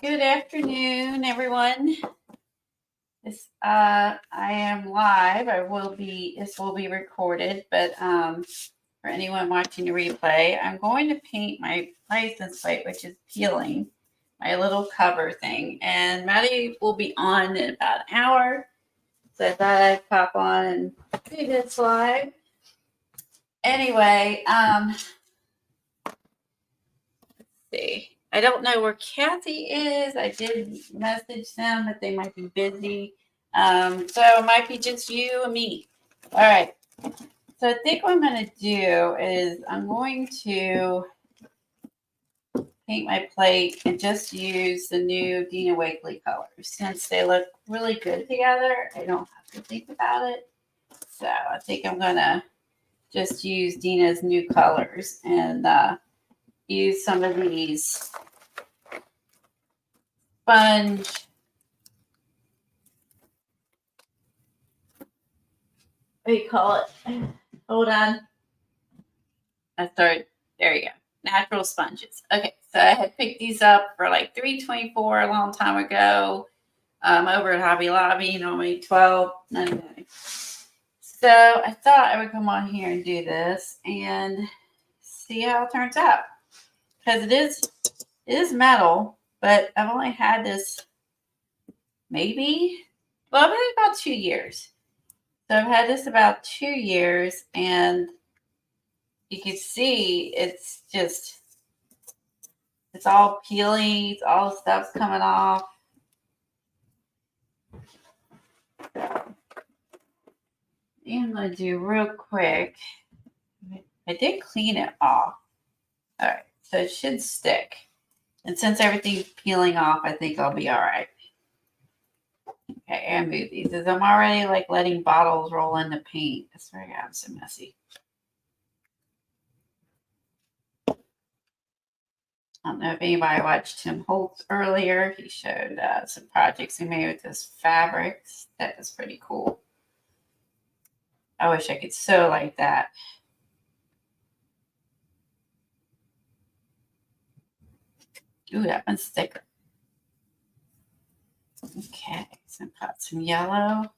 Good afternoon, everyone. I am live. This will be recorded, but for anyone watching the replay, I'm going to paint my license plate, which is peeling, my little cover thing. And Maddie will be on in about an hour. So I thought I'd pop on and do this live. Anyway, let's see. I don't know where Kathy is. I did message them, but they might be busy. So it might be just you and me. All right. So I think what I'm going to do is I'm going to paint my plate and just use the new Dina Wakley colors. Since they look really good together, I don't have to think about it. So I think I'm going to just use Dina's new colors and use some of these sponge what do you call it? Hold on. There you go. Natural sponges. Okay, so I had picked these up for like $3.24 a long time ago over at Hobby Lobby, normally $12.99. So I thought I would come on here and do this and see how it turns out. Because it is metal, but I've only had this maybe about 2 years. So I've had this about 2 years, and you can see it's all peeling, all the stuff's coming off. So I'm going to do real quick. I did clean it off. All right, so it should stick. And since everything's peeling off, I think I'll be all right. Okay, I move these as I'm already like letting bottles roll in the paint. I swear to God, I'm so messy. I don't know if anybody watched Tim Holtz earlier. He showed some projects he made with this fabrics. That was pretty cool. I wish I could sew like that. Ooh, that one's thicker. Okay, so I've got some yellow.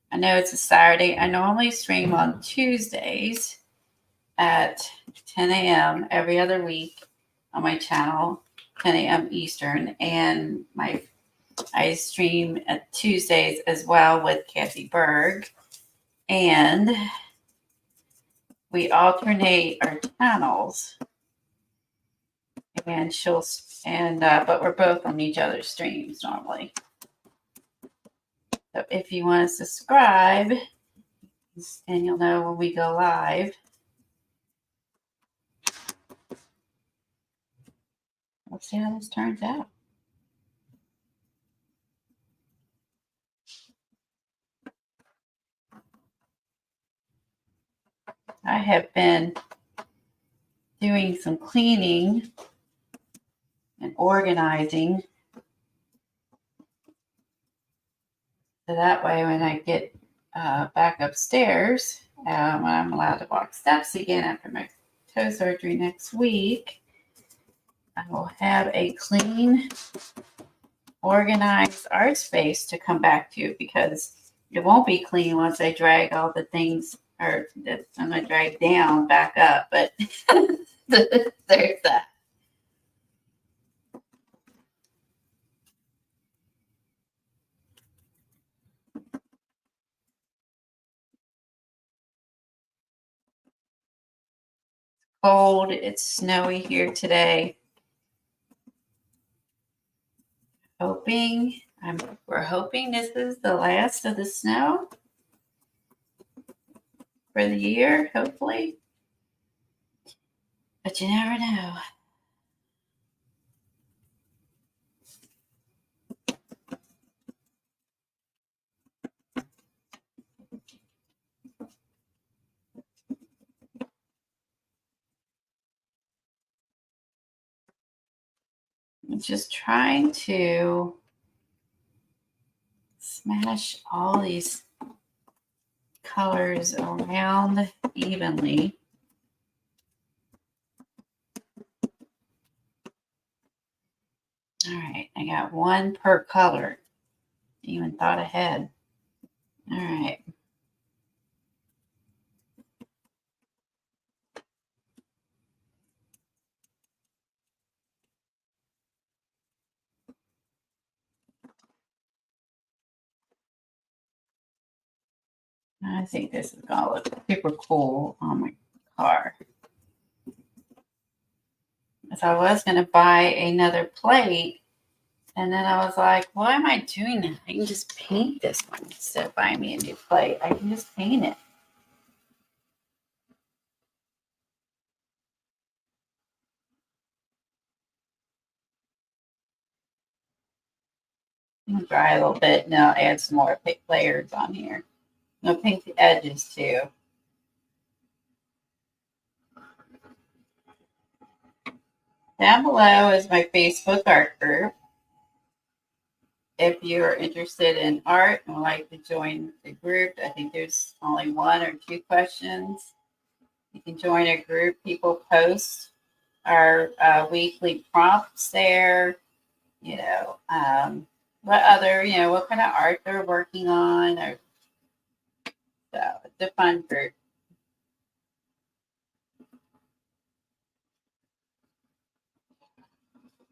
I know it's a Saturday. I normally stream on Tuesdays at 10 a.m. every other week on my channel, 10 a.m. Eastern, and I stream at Tuesdays as well with Kathy Berg, and we alternate our channels, and but we're both on each other's streams normally. So if you want to subscribe, and you'll know when we go live. Let's see how this turns out. I have been doing some cleaning and organizing. So that way when I get back upstairs, when I'm allowed to walk steps again after my toe surgery next week, I will have a clean, organized art space to come back to, because it won't be clean once I drag all the things that I'm going to drag down back up. But there's that. Cold. It's snowy here today. We're hoping this is the last of the snow for the year, hopefully. But you never know. I'm just trying to smash all these colors around evenly. All right, I got one per color. Even thought ahead. All right. I think this is going to look super cool on my car. So I was going to buy another plate. And then I was like, why am I doing that? I can just paint this one instead of buying me a new plate. I can just paint it. I'm dry a little bit. Now I'll add some more layers on here. I'm going to paint the edges too. Down below is my Facebook art group. If you're interested in art and would like to join the group, I think there's only 1 or 2 questions. You can join a group. People post our weekly prompts there. You know, what other, what kind of art they're working on. So it's a fun group.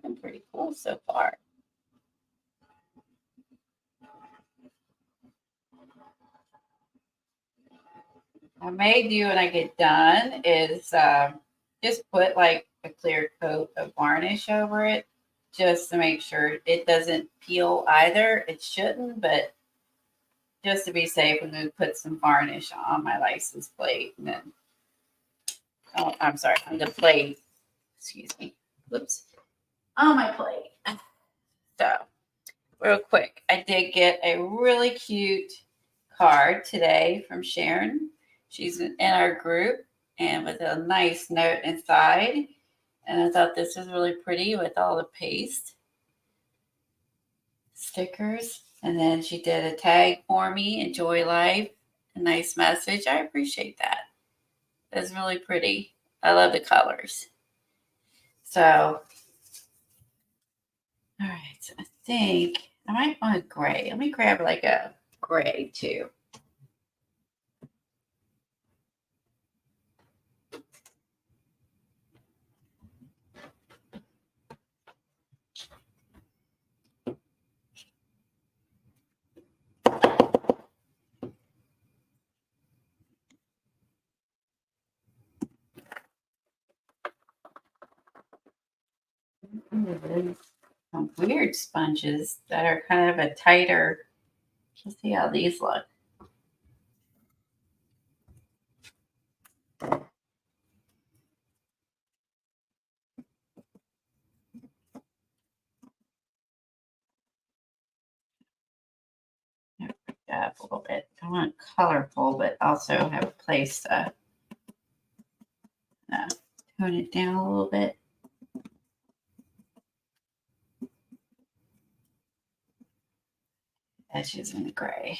Been pretty cool so far. I may do when I get done is just put like a clear coat of varnish over it just to make sure it doesn't peel either. It shouldn't, but just to be safe, I'm going to put some varnish on my license plate. And then, oh, I'm sorry, on the plate. Excuse me. Whoops. On my plate. So, real quick, I did get a really cute card today from Sharon. She's in our group and with a nice note inside. And I thought this was really pretty with all the paste stickers. And then she did a tag for me, Enjoy Life, a nice message. I appreciate that. It's really pretty. I love the colors. So, all right. So I think I might want a gray. Let me grab like a gray too. Some weird sponges that are kind of a tighter. Let's see how these look. Up a little bit. I want colorful, but also have a place to tone it down a little bit. Edges in the gray.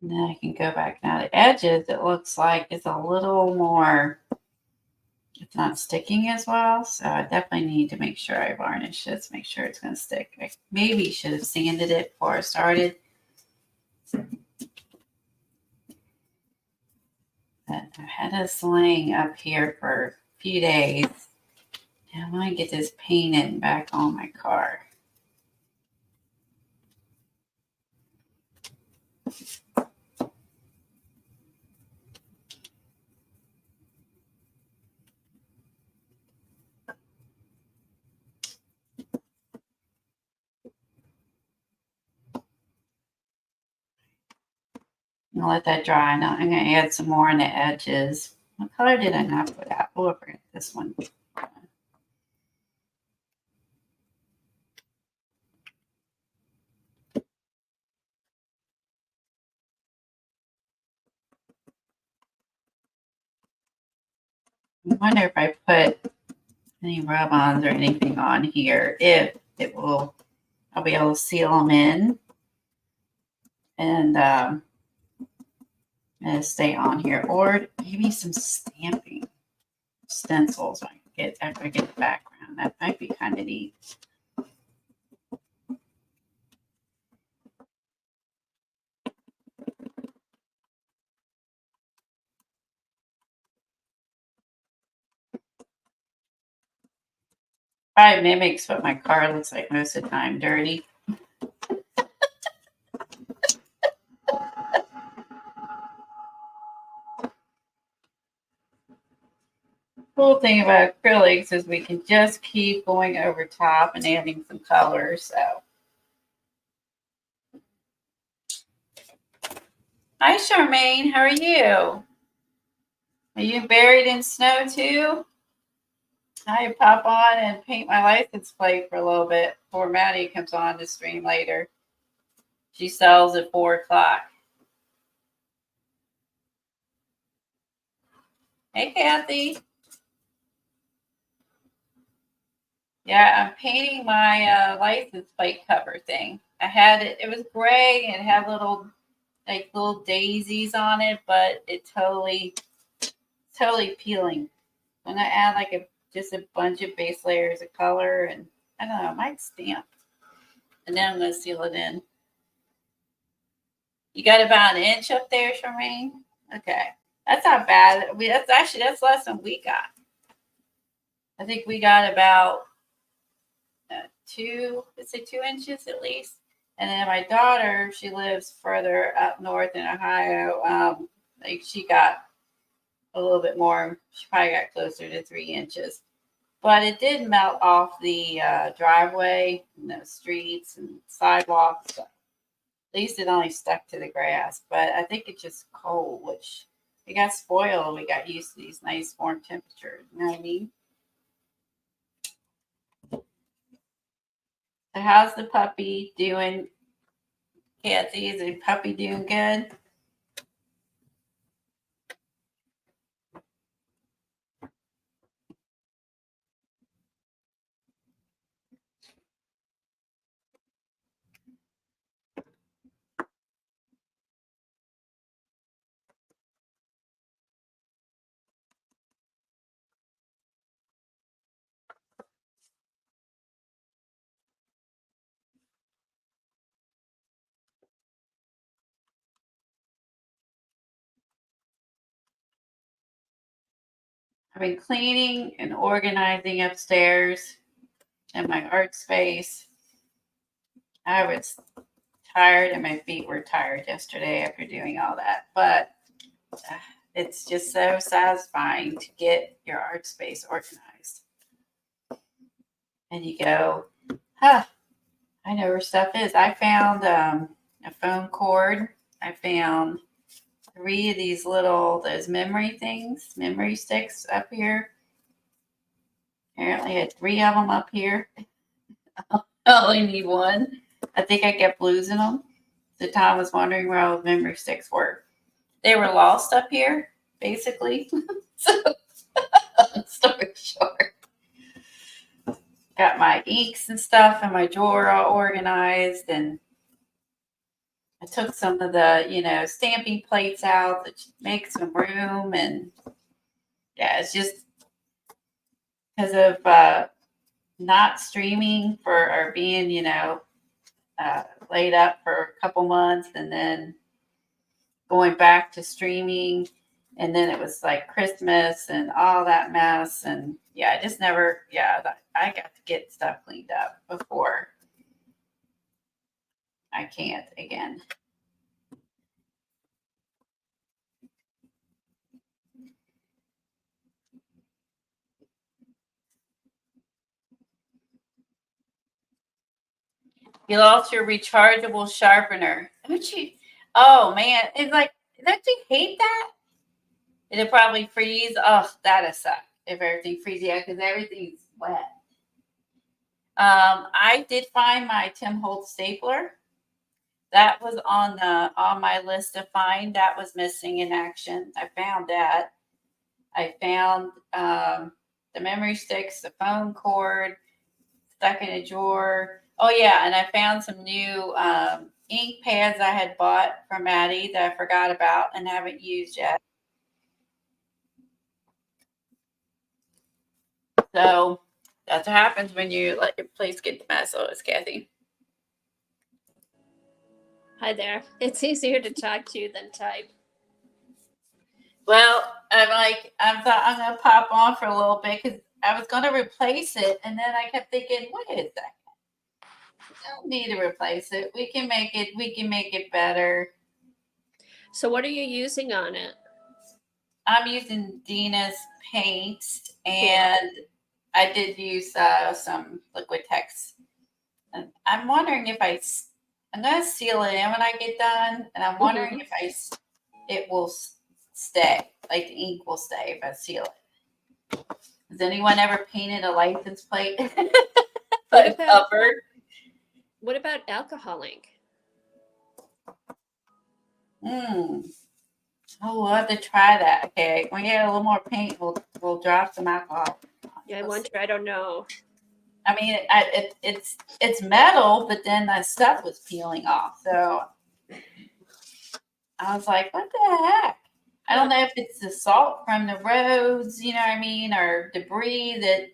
And then I can go back now. The edges, it looks like it's a little more, it's not sticking as well. So I definitely need to make sure I varnish this, make sure it's going to stick. I maybe should have sanded it before I started. But I've had this laying up here for a few days. And I want to get this painted back on my car. I'm gonna let that dry. Now I'm gonna add some more on the edges. What color did I not put out? Oh, I forgot this one. I wonder if I put any rub-ons or anything on here, if it will, I'll be able to seal them in and stay on here, or maybe some stamping stencils I can get after I get the background. That might be kind of neat. Probably mimics what my car looks like most of the time, dirty. Cool thing about acrylics is we can just keep going over top and adding some colors. So, hi Charmaine, how are you? Are you buried in snow too? I pop on and paint my license plate for a little bit before Maddie comes on to stream later. She sells at 4 o'clock. Hey Kathy. Yeah, I'm painting my license plate cover thing. I had it, it was gray and it had little daisies on it, but it totally peeling. I'm gonna add just a bunch of base layers of color, and I don't know, I might stamp. And then I'm gonna seal it in. You got about an inch up there, Charmaine? Okay. That's not bad. That's less than we got. I think we got about 2 inches at least. And then my daughter, she lives further up north in Ohio. She got a little bit more. She probably got closer to 3 inches. But it did melt off the driveway and the streets and sidewalks. So at least it only stuck to the grass. But I think it's just cold, which it got spoiled. We got used to these nice warm temperatures. You know what I mean? So how's the puppy doing? Kathy, is the puppy doing good? I've been cleaning and organizing upstairs in my art space. I was tired and my feet were tired yesterday after doing all that, but it's just so satisfying to get your art space organized. And you go, huh, I know where stuff is. I found a foam cord. I found 3 of these those memory sticks up here. Apparently, I had 3 of them up here. I only need 1. I think I kept losing them. So Tom was wondering where all the memory sticks were. They were lost up here, basically. So, story short, got my inks and stuff in my drawer all organized, and I took some of the, stamping plates out to make some room. And yeah, it's just because of not streaming or being, laid up for a couple months and then going back to streaming. And then it was like Christmas and all that mess. And yeah, I just never, I got to get stuff cleaned up before I can't again. You lost your rechargeable sharpener. Don't you? Oh man, it's like, don't you hate that? It'll probably freeze. Oh, that'd suck if everything freezes. Yeah, because everything's wet. I did find my Tim Holtz stapler. That was on my list to find. That was missing in action. I found that. I found the memory sticks, the phone cord stuck in a drawer. Oh yeah, and I found some new ink pads I had bought from Maddie that I forgot about and haven't used yet. So that's what happens when you let your place get the mess. So it's Kathy. Hi there. It's easier to talk to you than type. Well, I thought I'm gonna pop on for a little bit because I was gonna replace it, and then I kept thinking, wait a second, we don't need to replace it. We can make it. We can make it better. So what are you using on it? I'm using Dina's paints, Cool. and I did use some liquid text. And I'm wondering if I'm gonna seal it in when I get done, and I'm wondering if it will stay, like the ink will stay if I seal it. Has anyone ever painted a license plate? What about alcohol ink? Oh, we'll have to try that. Okay, when you get a little more paint, we'll drop some alcohol. Yeah, I wonder. I don't know. I mean, it's metal, but then the stuff was peeling off. So I was like, what the heck? I don't know if it's the salt from the roads, you know what I mean, or debris that.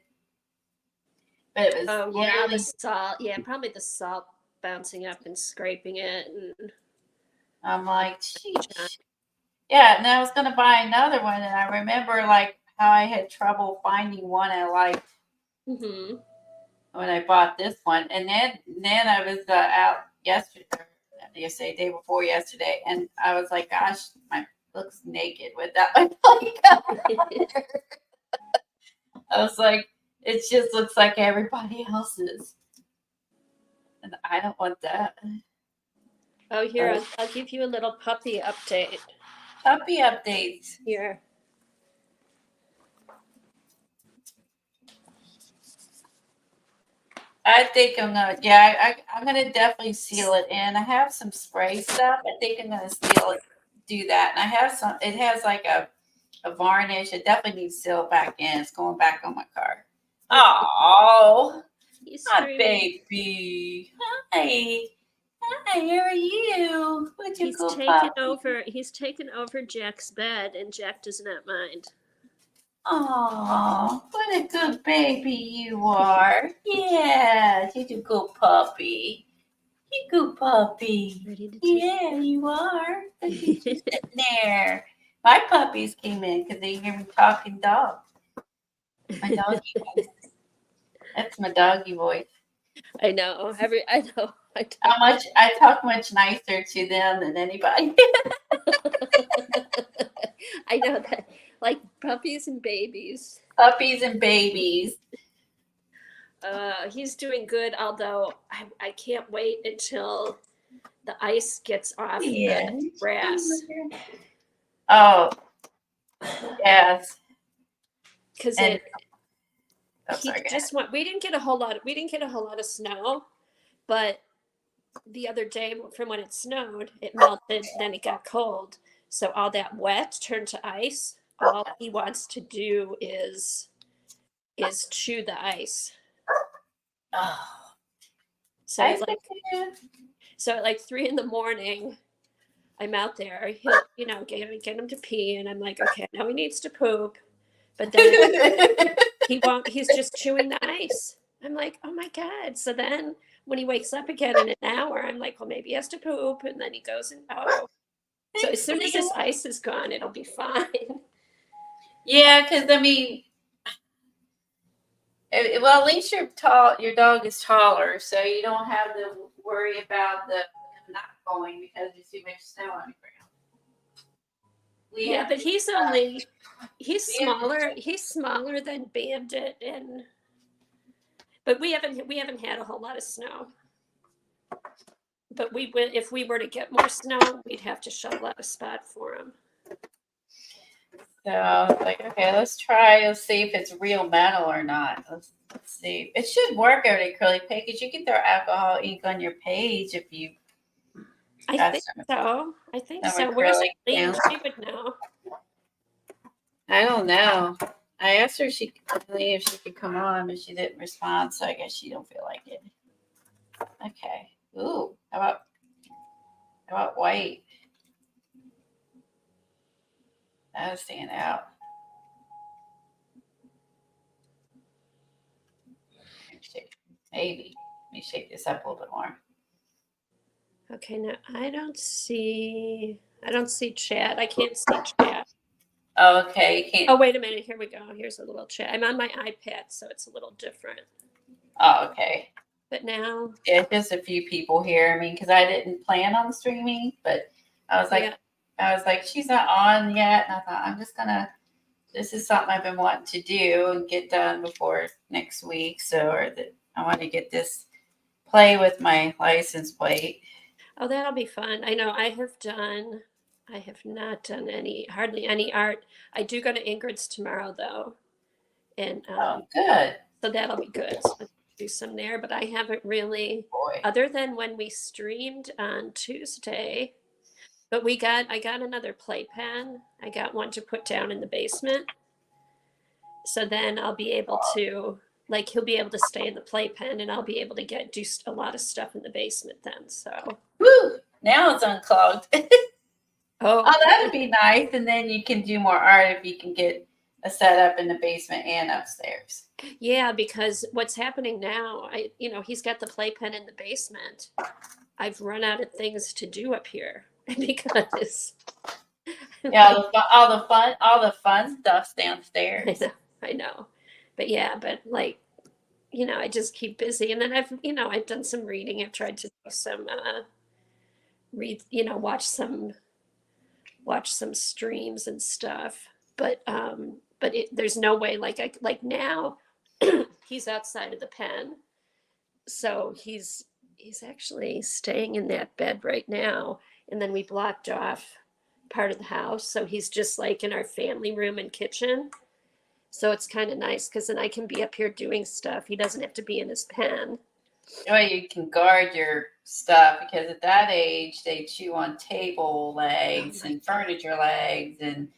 But it was. Oh yeah, the salt. Yeah, probably the salt bouncing up and scraping it. And I'm like, sheesh. Yeah, and I was gonna buy another one, and I remember like how I had trouble finding one I liked when I bought this one, and then I was out yesterday, day before yesterday, and I was like, gosh, my looks naked with that one. I was like, it just looks like everybody else's, and I don't want that. Oh, here, I'll give you a little puppy update. Puppy updates. Here. I think I'm gonna, yeah, I'm gonna definitely seal it in. I have some spray stuff. I think I'm gonna seal it, do that. And I have some, it has like a varnish. It definitely needs sealed back in. It's going back on my car. Oh, my baby. Hi. Hi, how are you? What'd you go He's taken over Jack's bed, and Jack does not mind. Oh, what a good baby you are. Yeah, you're a good puppy. You good puppy. Ready to Yeah, you are. Look at you sitting there. My puppies came in because they hear me talking dog. My doggy voice. That's my doggy voice. I know. I know. I talk much nicer to them than anybody. I know that, like puppies and babies. Puppies and babies. He's doing good, although I can't wait until the ice gets off the grass. Oh, yes. Because we didn't get a whole lot of snow, but the other day from when it snowed, it melted, then it got cold. So all that wet turned to ice. All he wants to do is chew the ice. Oh. So at like 3 a.m, I'm out there. He'll get him to pee, and I'm like, okay, now he needs to poop. But then he won't. He's just chewing the ice. I'm like, oh my God. So then when he wakes up again in an hour, I'm like, well, maybe he has to poop, and then he goes and So as soon as this ice is gone, it'll be fine. Yeah, because I mean, well, at least your dog is taller, so you don't have to worry about the not going because there's too much snow on the ground. Yeah, but he's smaller. He's smaller than Bandit, but we haven't had a whole lot of snow. But if we were to get more snow, we'd have to shovel out a spot for him. So I was like, okay, let's see if it's real metal or not. Let's see. It should work over the acrylic paint because you can throw alcohol ink on your page if you. I think so. Where's Lee? She would know. I don't know. I asked her if she could come on, but she didn't respond, so I guess she don't feel like it. Okay. Ooh, how about white? That'll stand out. Maybe. Let me shake this up a little bit more. Okay, now I don't see chat. I can't see chat. Oh, okay. You can't. Oh, wait a minute. Here we go. Here's a little chat. I'm on my iPad, so it's a little different. Oh, okay. But now, yeah, just a few people here. I mean, because I didn't plan on streaming, but I was like, she's not on yet, and I thought I'm just gonna. This is something I've been wanting to do and get done before next week. So, I want to get this play with my license plate. Oh, that'll be fun. I know I have not done hardly any art. I do go to Ingrid's tomorrow though. And good. So that'll be good. So I'll do some there, but I haven't really, other than when we streamed on Tuesday, but I got another playpen. I got one to put down in the basement. So then I'll be able to, he'll be able to stay in the playpen and I'll be able to do a lot of stuff in the basement then. So. Woo! Now it's unclogged. Oh, that would be nice. And then you can do more art if you can get a setup in the basement and upstairs. Yeah, because what's happening now, he's got the playpen in the basement. I've run out of things to do up here because all the fun stuff's downstairs. I know. But yeah, I just keep busy. And then I've done some reading. I've tried to do some watch some streams and stuff. But there's no way like now he's outside of the pen. So he's actually staying in that bed right now. And then we blocked off part of the house. So he's just like in our family room and kitchen. So it's kind of nice because then I can be up here doing stuff. He doesn't have to be in his pen. You can guard your stuff because at that age they chew on table legs and furniture legs and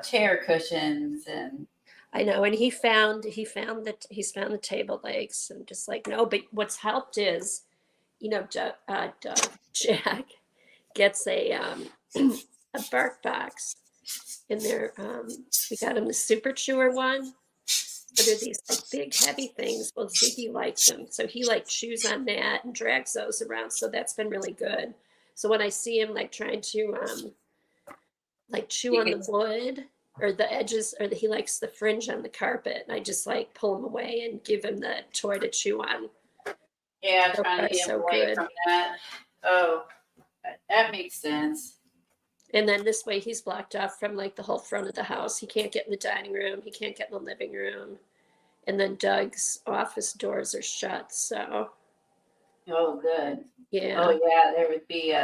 chair cushions and. I know, and he's found the table legs. I'm just like, no, but what's helped is, Jack gets a bark box in there. We got him the super chewer one. But they're these big heavy things. Well, Ziggy likes them, so he chews on that and drags those around. So that's been really good. So when I see him trying to chew on the wood or the edges, or he likes the fringe on the carpet, and I just pull him away and give him the toy to chew on. Yeah, trying to get him away from that. Oh, that makes sense. And then this way he's blocked off from the whole front of the house. He can't get in the dining room. He can't get in the living room. And then Doug's office doors are shut. So. Oh, good. Yeah. Oh, yeah. There would be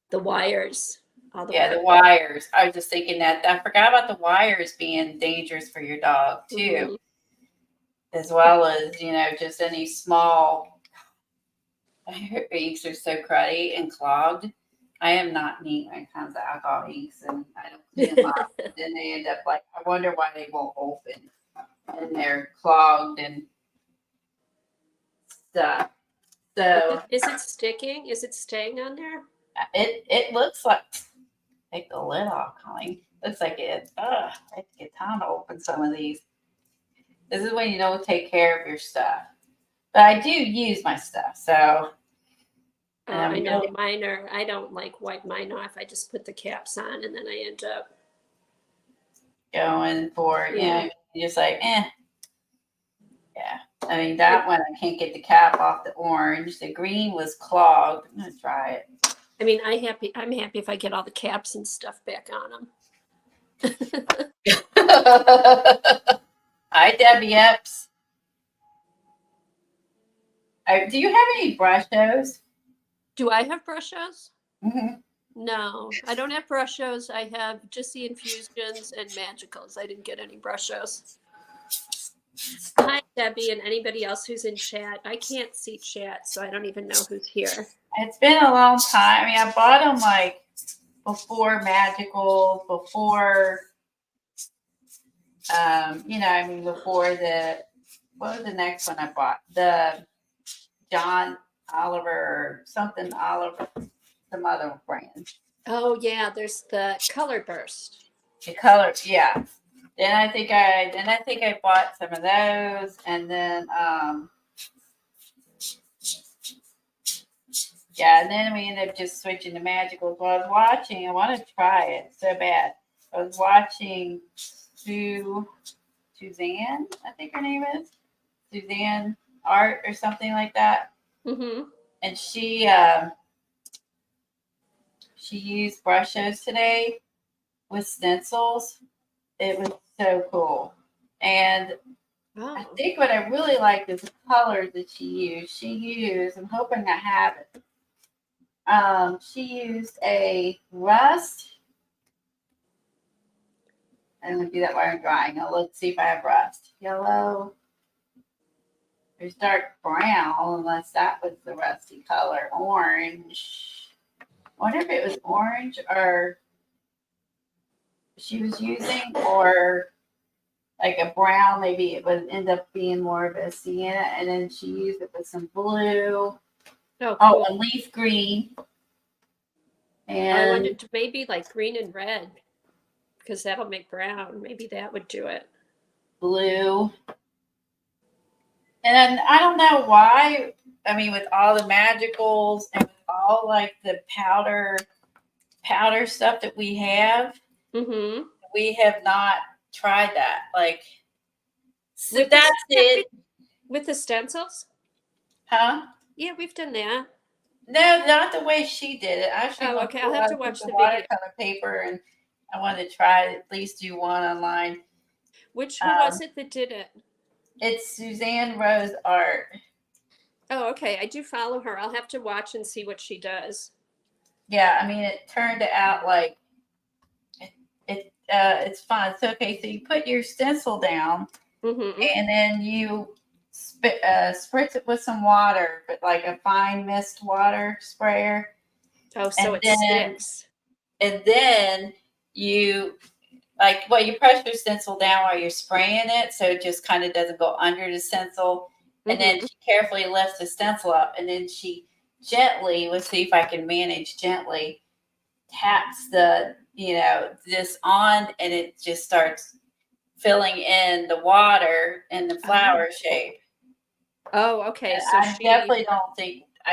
the wires. The wires. I was just thinking that. I forgot about the wires being dangerous for your dog too, mm-hmm. As well as just any small. Her inks are so cruddy and clogged. I am not neat when it comes to alcohol inks, and I don't clean them up. And then they end up I wonder why they won't open, and they're clogged and stuff. So is it sticking? Is it staying on there? It looks like. Take the lid off, Colleen. Looks like it. I have to get time to open some of these. This is when you don't take care of your stuff. But I do use my stuff, so. I know mine are. I don't wipe mine off. I just put the caps on, and then I end up going for you're just Yeah. I mean that one I can't get the cap off the orange. The green was clogged. I'm gonna try it. I mean, I'm happy if I get all the caps and stuff back on them. Hi, Debbie Epps. Do you have any Brushos? Do I have Brushos? Mm-hmm. No, I don't have Brushos. I have just the infusions and magicals. I didn't get any Brushos. Hi, Debbie, and anybody else who's in chat. I can't see chat, so I don't even know who's here. It's been a long time. I mean, I bought them before magicals, before I mean, before what was the next one I bought? The John Oliver, something Oliver, some other brand. Oh yeah, there's the color burst. The color, yeah. Then I think I bought some of those, and then yeah, and then we ended up just switching to magicals. Well, I want to try it so bad. I was watching Suzanne, I think her name is Suzanne Art or something like that, Mm-hmm. and she used Brushos today with stencils. It was so cool, and I Oh. think what I really liked is the colors that she used. I'm hoping I have it. She used a rust. I'm going to do that while I'm drying. I'll look, see if I have rust. Yellow. There's dark brown, unless that was the rusty color. Orange. I wonder if it was orange or she was using, or like a brown. Maybe it would end up being more of a sienna, and then she used it with some blue. Oh, Oh, cool. and leaf green. I And wanted to maybe like green and red because that'll make brown. Maybe that would do it. blue. And I don't know why. I mean, with all the magicals and with all like the powder stuff that Mm-hmm. we have not tried that. Like, so With that's it, with the stencils? huh? Yeah, we've done that. No, not the way she did it. I actually Oh, want okay. to I'll pull have out to a piece watch of the video. watercolor paper, and I wanted to try at least do one online. Who Um, was it that did it? it's Suzanne Rose Art. Oh, okay. I do follow her. I'll have to watch and see what she does. Yeah, I mean, it turned out like it's fun. So okay, so you put your stencil down, Mm-hmm. and then you spritz it with some water, but like a fine mist water sprayer, Oh, so and it then sticks. and then you you press your stencil down while you're spraying it, so it just kind of doesn't go under the stencil, and then Mm-hmm. she carefully lifts the stencil up, and then she gently, let's see if I can manage gently, taps this on, and it just starts filling in the water in the Oh. flower shape. Oh, okay. And So I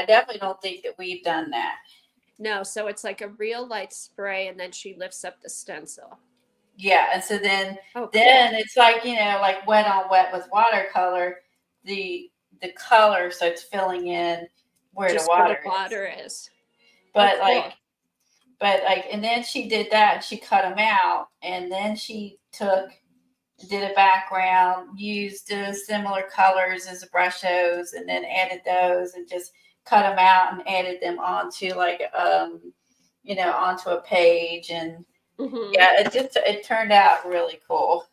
definitely don't think that we've done that. no, so it's like a real light spray and then she lifts up the stencil. Yeah, and so then Oh, cool. then it's like, like wet on wet with watercolor, the color starts filling in where the Just where the water is. water is. Oh, But cool. and then she did that, and she cut them out, and then she did a background, used similar colors as the Brushos, and then added those, and just cut them out and added them onto onto a page, and Mm-hmm. yeah, it turned out really cool.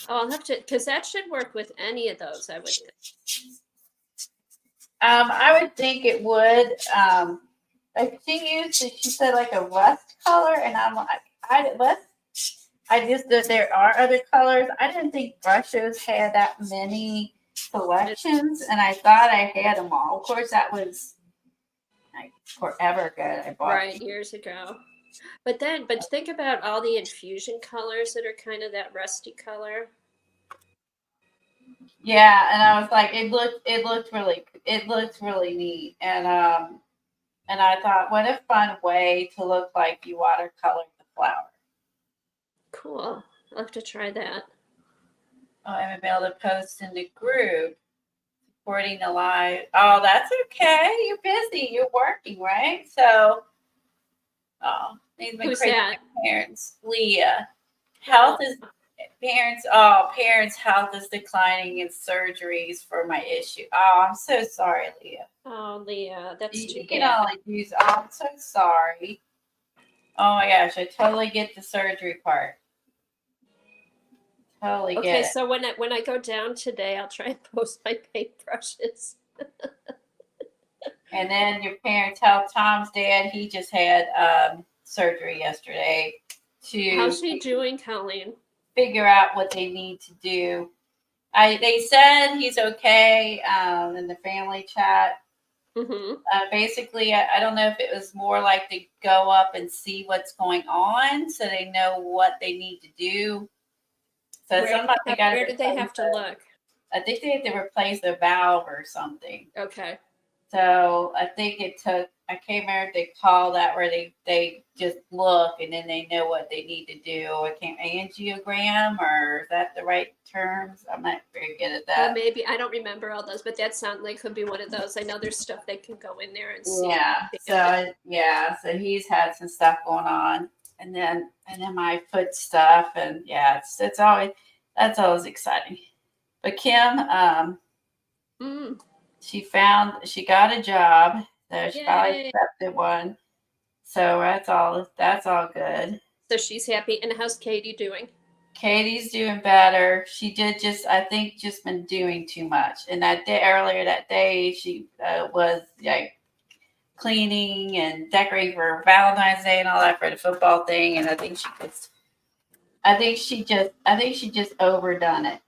Oh, I'll have to, because that should work with any of those, I would think. I would think it would. Like she said like a rust color, and I'm like, I just that there are other colors. I didn't think Brushos had that many selections, and I thought I had them all. Of course, that was like forever ago. I bought Right, these. years ago. But think about all the infusion colors that are kind of that rusty color. Yeah, and I was like, it looked really neat, and I thought, what a fun way to look like you watercolored the flower. Cool. I'll have to try that. Oh, I haven't been able to post in the group supporting the live. Oh, that's okay. You're busy. You're working, right? So, oh, things been Who's crazy. that? My parents, Leah. Oh, Parents' health is declining in surgeries for my issue. Oh, I'm so sorry, Leah. oh, Leah, that's too You can bad. only use. Oh, I'm so sorry. Oh my gosh, I totally get the surgery part. Totally Okay, get it. so when I go down today, I'll try and post my paintbrushes. And then your parents' health. Tom's dad, he just had surgery yesterday to How's she doing, Colleen? figure out what they need to do. They said he's okay in the family chat. Mm-hmm. Basically, I don't know if it was more like to go up and see what's going on so they know what they need to do. So Where did they have to look? I think they had to replace a valve or something. Okay. So I think it took, I can't remember if they call that where they just look and then they know what they need to do. I can't, angiogram, or is that the right terms? I'm not very good at that. Maybe, I don't remember all those, but that sounds like could be one of those. I know there's stuff they can go in there and see. So he's had some stuff going on, and then my foot stuff, and it's always, that's always exciting. But Kim, she got a job, so she finally accepted one. So that's all good. So she's happy. And how's Katie doing? Katie's doing better. She did I think just been doing too much. And earlier that day, she was like cleaning and decorating for Valentine's Day and all that for the football thing. And I think she just overdone it.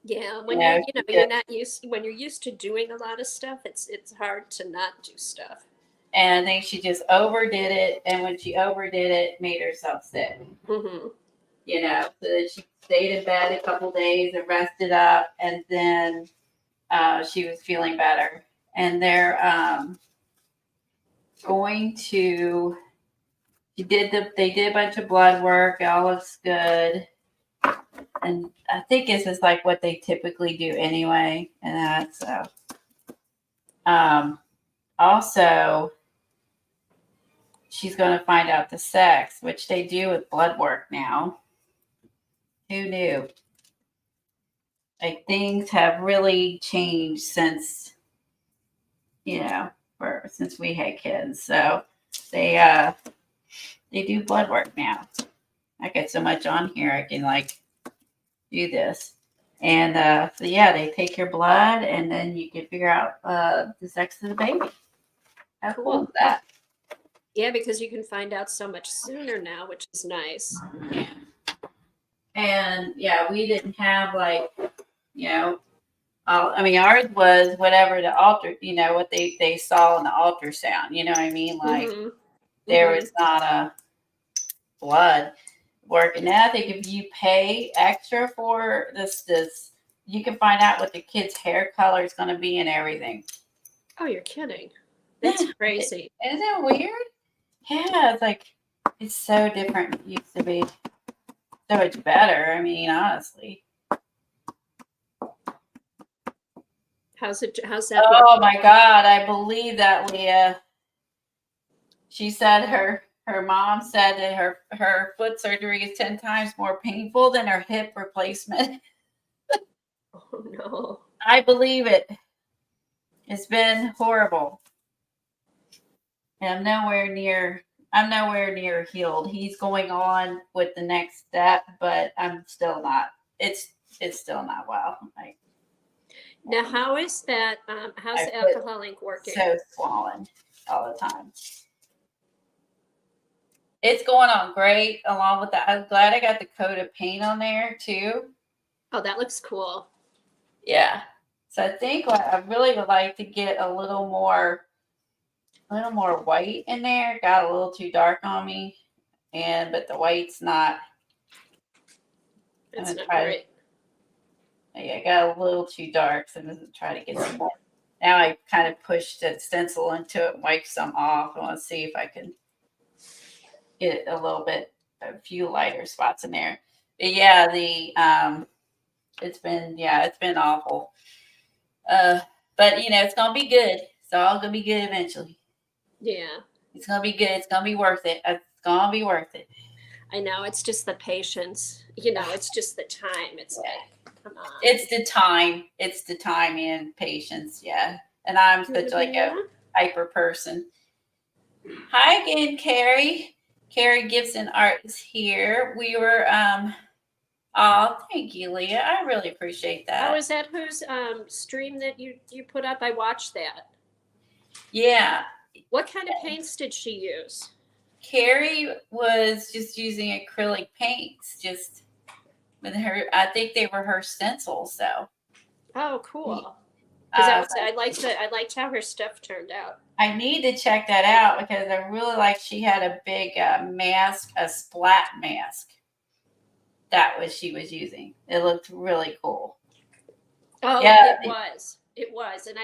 Yeah, when you're used to doing a lot of stuff, it's hard to not do stuff. And I think she just overdid it, and when she overdid it, made herself sick. Mm-hmm. So that she stayed in bed a couple days and rested up, and then she was feeling better. And they're going to. They did a bunch of blood work. It all looks good. And I think this is like what they typically do anyway. And that's also, she's going to find out the sex, which they do with blood work now. Who knew? Like, things have really changed since, since we had kids. So they do blood work now. I get so much on here, I can do this. And they take your blood, and then you can figure out the sex of the baby. How cool is that? Yeah, because you can find out so much sooner now, which is nice. Yeah. And we didn't have ours was whatever the what they saw in the ultrasound. You know what I mean? There was not a blood work. And now I think if you pay extra for this, you can find out what the kid's hair color is going to be and everything. Oh, you're kidding. That's crazy. Isn't it weird? Yeah, it's so different than it used to be. So much better. I mean, honestly. How's that? Oh my God, I believe that, Leah. She said her mom said that her foot surgery is 10 times more painful than her hip replacement. Oh no. I believe it. It's been horrible. And I'm nowhere near healed. He's going on with the next step, but I'm still not. It's still not well. Now, how is that? How's the alcoholink working? So swollen all the time. It's going on great. Along with that, I'm glad I got the coat of paint on there too. Oh, that looks cool. Yeah. So I think I really would like to get a little more white in there. Got a little too dark on me, but the white's not. It's not great. I got a little too dark, so I'm going to try to get some more. Now I kind of pushed that stencil into it and wiped some off. I want to see if I can get a few lighter spots in there. But it's been awful. But it's going to be good. It's all going to be good eventually. Yeah. It's going to be good. It's going to be worth it. It's going to be worth it. I know. It's just the patience. It's just the time. It's like, come on. It's the time. It's the time and patience. Yeah. And I'm such a hyper person. Hi again, Carrie. Carrie Gibson Art is here. We were, thank you, Leah. I really appreciate that. Oh, is that whose stream that you put up? I watched that. Yeah. What kind of paints did she use? Carrie was just using acrylic paints, just with her. I think they were her stencils, though. Oh, cool. Because I liked how her stuff turned out. I need to check that out because I really like. She had a big mask, a splat mask. That was she was using. It looked really cool. Oh, yeah, it was, and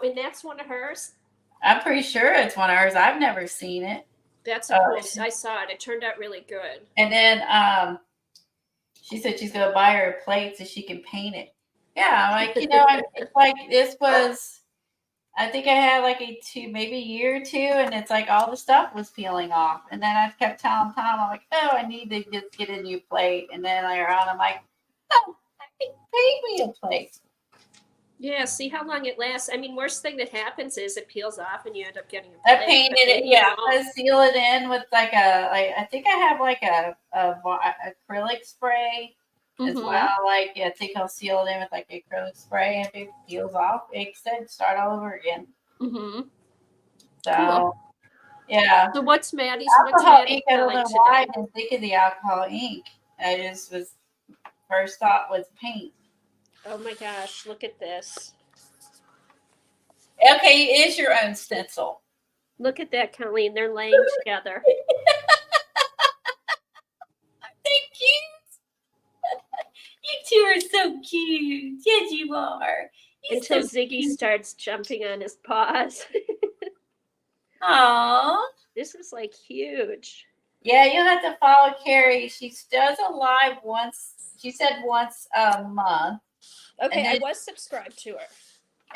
and that's one of hers. I'm pretty sure it's one of hers. I've never seen it. That's cool. I saw it. It turned out really good. And then she said she's gonna buy her a plate so she can paint it. Yeah, I'm like, it's like this was. I think I had like maybe a year or two, and it's like all the stuff was peeling off. And then I kept telling Tom, I'm like, oh, I need to just get a new plate. And then later on, I'm like, oh, paint me a plate. Yeah, see how long it lasts. I mean, worst thing that happens is it peels off and you end up getting a plate. I painted it, yeah. I seal it in with I think I have like a acrylic spray as well. Like, I think I'll seal it in with like acrylic spray, and if it peels off, it said start all over again. Mm-hmm. So, cool. Yeah. So what's Maddie's? Alcohol ink. I don't know why I didn't think of the alcohol ink. I just was first thought was paint. Oh my gosh! Look at this. Okay, it is your own stencil. Look at that, Colleen. They're laying together. Thank you. You two are so cute. Yes, you are. Until Ziggy starts jumping on his paws. Aww. This is like huge. Yeah, you'll have to follow Carrie. She does a live once. She said once a month. Okay, I was subscribed to her.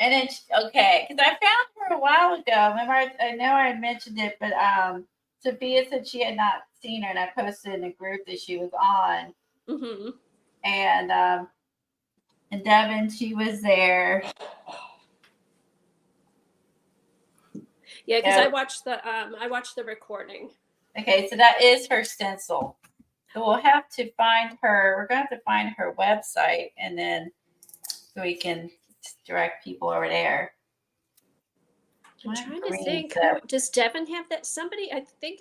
And then, okay, because I found her a while ago. Remember, I know I mentioned it, but Sophia said she had not seen her, and I posted in a group that she was on. Mm-hmm. And Devin, she was there. Yeah, because I watched the recording. Okay, so that is her stencil. So we'll have to find her. We're going to have to find her website, and then so we can direct people over there. I'm trying to think. Does Devin have that? Somebody, I think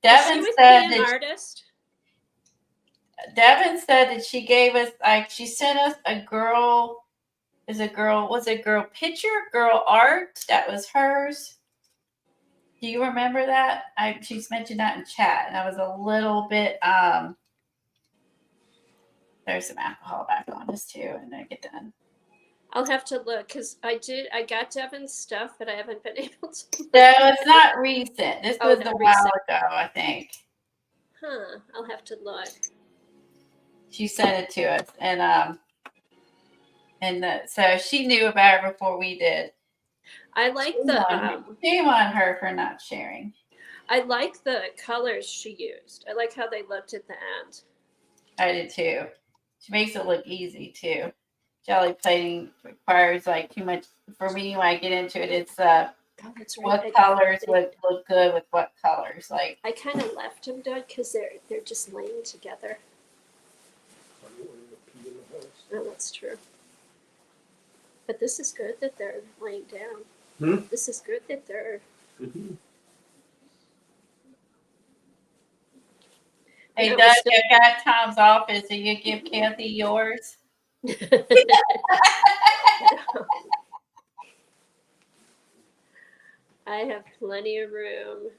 Devin said that artist. Devin said that she gave us she sent us a girl. Was it girl picture, girl art? That was hers. Do you remember that? She's mentioned that in chat, and I was a little bit there's some alcohol back on this too, and then I get done. I'll have to look because I got Devin's stuff, but I haven't been able to. No, it's not recent. This was a while ago, I think. Huh. I'll have to look. She sent it to us, and so she knew about it before we did. I like shame on her for not sharing. I like the colors she used. I like how they looked at the end. I did too. She makes it look easy too. Jelly plating requires like too much for me when I get into it. It's what colors would look good with what colors. Like I kind of left them, Doug, because they're just laying together. Oh, that's true. But this is good that they're laying down. This is good that they're. Mm-hmm. Hey, Doug, I got Tom's office. Will you give Kathy yours? I have plenty of room.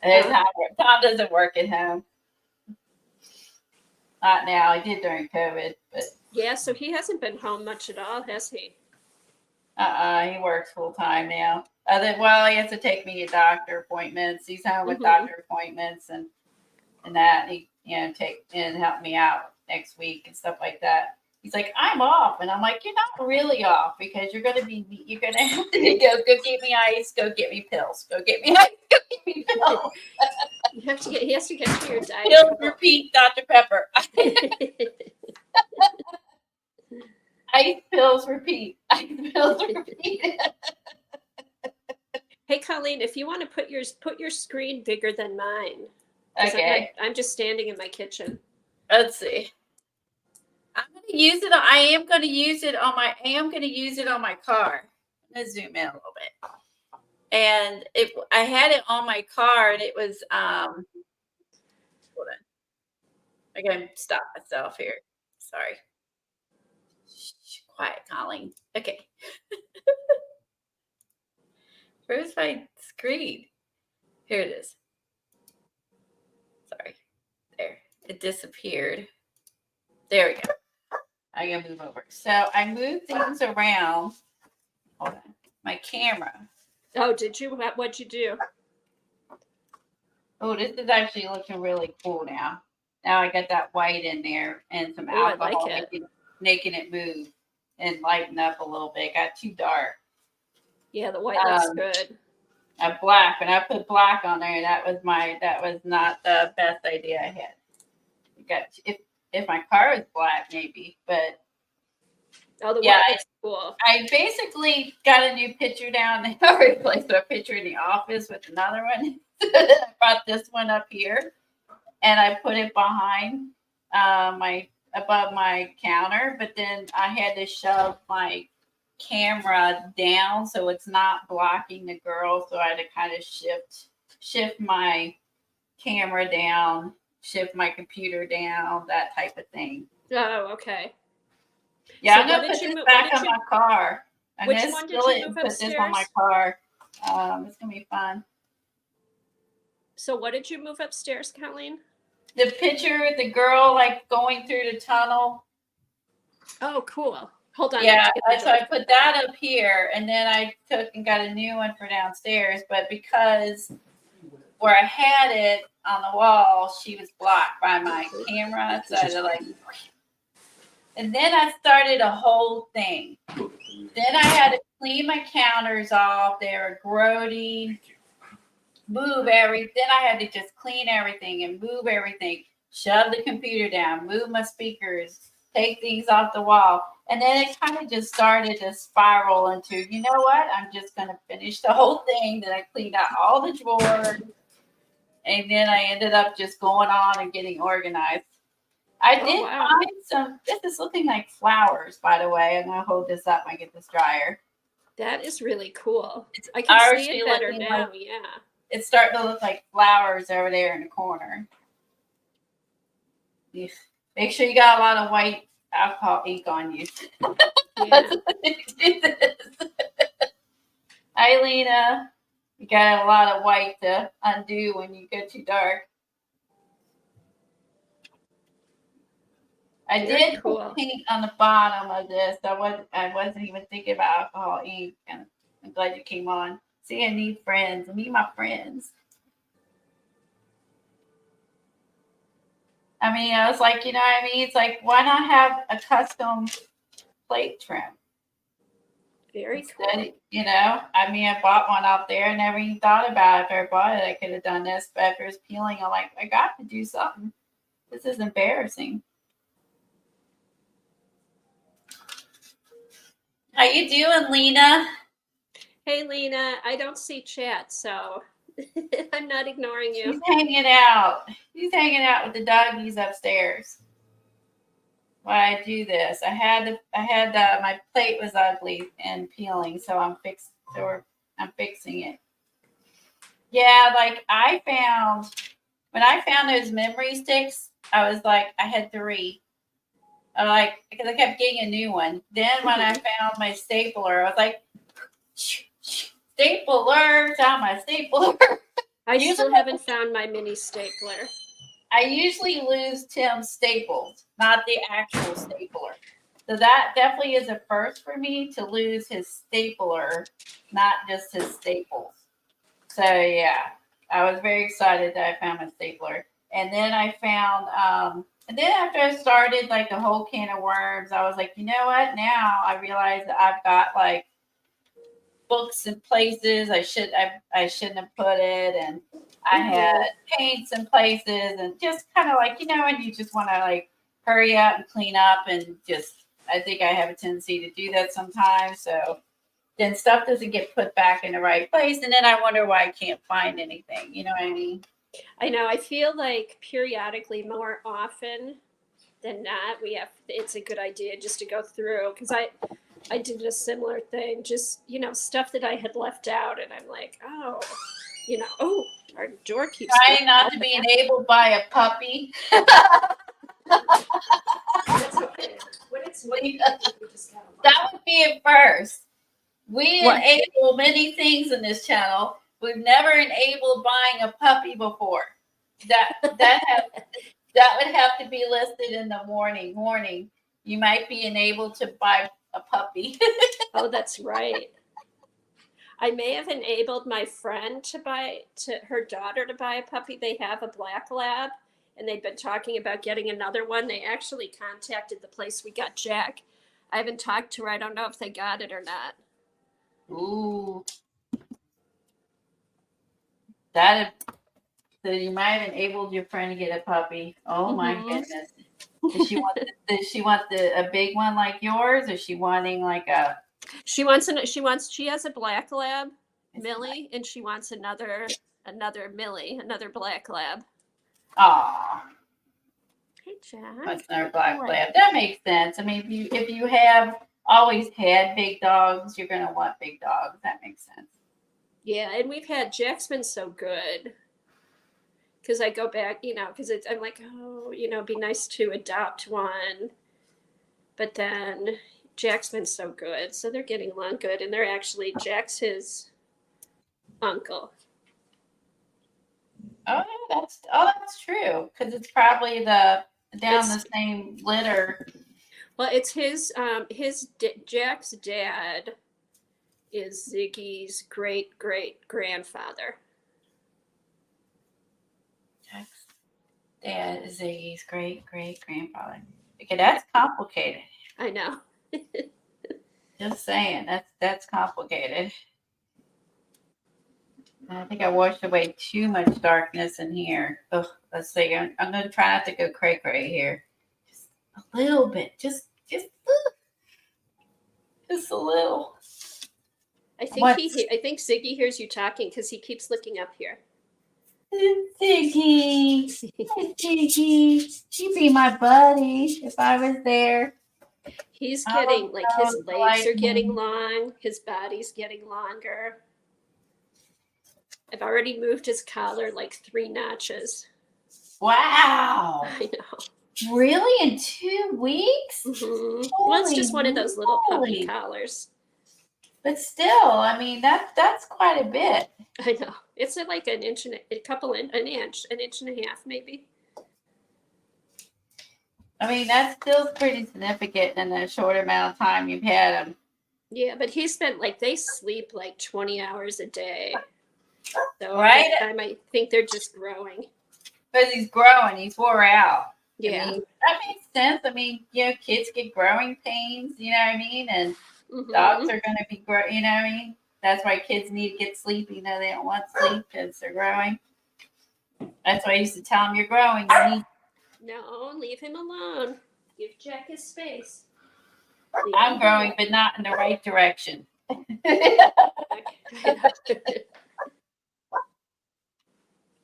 Tom doesn't work at home. Not now. He did during COVID, but yeah. So he hasn't been home much at all, has he? He works full time now. He has to take me to doctor appointments. He's home with doctor appointments and that. He take and help me out next week and stuff like that. He's like, I'm off, and I'm like, you're not really off because you're gonna have to go get me ice, go get me pills, go get me ice, go get me pills. He has to get to your diet. Pills, repeat, Dr. Pepper. Ice pills, repeat. Ice pills, repeat. Hey, Colleen, if you want to put your screen bigger than mine. Okay. I'm just standing in my kitchen. Let's see. I'm going to use it. I am going to use it on my car. Let's zoom in a little bit. And I had it on my car, and it was hold on. I gotta stop myself here. Sorry. Shh, quiet, Colleen. Okay. Where's my screen? Here it is. Sorry. There. It disappeared. There we go. I gotta move over. So I moved things around. Hold on. My camera. Oh, did you? What'd you do? Oh, this is actually looking really cool now. Now I got that white in there and some Oh, I alcohol like it. making it move and lighten up a little bit. Got too dark. Yeah, the white looks good. Black, and I put black on there. That was not the best idea I had. Got if my car was black, maybe, but Oh, the yeah, white looks cool. I basically got a new picture down. I replaced my picture in the office with another one. I brought this one up here, and I put it behind above my counter. But then I had to shove my camera down so it's not blocking the girl. So I had to kind of shift my camera down, shift my computer down, that type of thing. Oh, okay. Yeah, So I'm gonna put this back on my car. I'm which gonna one did steal you it move and put this on my upstairs? car. It's gonna be fun. So what did you move upstairs, Colleen? The picture, the girl like going through the tunnel. Oh, cool. Hold on. Yeah, so I put that up here, and then I took and got a new one for downstairs. But because where I had it on the wall, she was blocked by my camera, so I had to like. And then I started a whole thing. Then I had to clean my counters off. They were grody. Move everything. Then I had to just clean everything and move everything. Shove the computer down. Move my speakers. Take things off the wall. And then it kind of just started to spiral into, you know what? I'm just going to finish the whole thing. Then I cleaned out all the drawers. And then I ended up just going on and getting organized. I did find some. This is looking like flowers, by the way. I'm going to hold this up when I get this dryer. That is really cool. I can see it better now. Like, yeah. It's starting to look like flowers over there in the corner. Make sure you got a lot of white alcohol ink on you. Yeah. Hi, Lena. You got a lot of white to undo when you get too dark. I did put paint on the bottom of this. I wasn't even thinking about alcohol ink, and I'm glad you came on. See, I need friends. I need my friends. I mean, I was like, you know what I mean? It's like, why not have a custom plate trim? Very cool. You know, I mean, I bought one out there. I never even thought about it. If I bought it, I could have done this. But after it's peeling, I'm like, I got to do something. This is embarrassing. How you doing, Lena? Hey, Lena. I don't see chat, so I'm not ignoring you. She's hanging out. She's hanging out with the doggies upstairs. While I do this, I had my plate was ugly and peeling, so I'm fixing it. Yeah, like when I found those memory sticks, I was like, I had 3. Because I kept getting a new one. Then when I found my stapler, I was like, stapler, found my stapler. I still haven't found my mini stapler. I usually lose Tim's staples, not the actual stapler. So that definitely is a first for me to lose his stapler, not just his staples. So yeah, I was very excited that I found my stapler. And then I found, and then after I started like the whole can of worms, I was like, you know what? Now I realize that I've got like books in places I shouldn't have put it, and I had paints in places, and just kind of like, you know, and you just want to like hurry up and clean up, and just I think I have a tendency to do that sometimes. So then stuff doesn't get put back in the right place, and then I wonder why I can't find anything. You know what I mean? I know. I feel like periodically, more often than not, it's a good idea just to go through, because I did a similar thing, just, stuff that I had left out. And I'm like, oh, oh, our door keeps Trying not to be enabled by a puppy. That's okay. When it's windy, we just gotta That would be a first. We What? enable many things in this channel. We've never enabled buying a puppy before. That would have to be listed in the morning. Warning, you might be enabled to buy a puppy. Oh, that's right. I may have enabled my friend to her daughter to buy a puppy. They have a black lab, and they've been talking about getting another one. They actually contacted the place we got Jack. I haven't talked to her. I don't know if they got it or not. Ooh. So you might have enabled your friend to get a puppy. Oh my goodness. Does she want a big one like yours, or is she wanting like a she has a black lab, Millie, and she wants another Millie, another black lab. Aw. Hey, Jack. What's our black lab? That makes sense. I mean, if you have always had big dogs, you're gonna want big dogs. That makes sense. Yeah, and Jack's been so good. Because I go back, because I'm like, oh, it'd be nice to adopt one. But then Jack's been so good. So they're getting along good. And Jack's his uncle. Oh, that's true. Because it's probably the same litter. Well, it's Jack's dad is Ziggy's great grandfather. Jack's dad is Ziggy's great grandfather. Okay, that's complicated. I know. Just saying, that's complicated. I think I washed away too much darkness in here. Ugh, let's see. I'm going to try not to go cray here. Just a little bit. Just a little. I think Ziggy hears you talking because he keeps looking up here. Ziggy. Ziggy. She'd be my buddy if I was there. He's getting, his legs are getting long. His body's getting longer. I've already moved his collar 3 notches. Wow. I know. Really? In 2 weeks? Mm-hmm. Well, it's just one of those little puppy collars. But still, I mean, that's quite a bit. I know. It's like an inch and an inch and a half, maybe. I mean, that's still pretty significant in a short amount of time you've had them. Yeah, but he's been they sleep 20 hours a day. So right? I think they're just growing. Because he's growing, he's wore out. Yeah. I mean, that makes sense. I mean, kids get growing pains, you know what I mean? And dogs are going to be you know what I mean? That's why kids need to get sleep. They don't want sleep because they're growing. That's why I used to tell them, you're growing. No, leave him alone. Give Jack his space. I'm growing, but not in the right direction.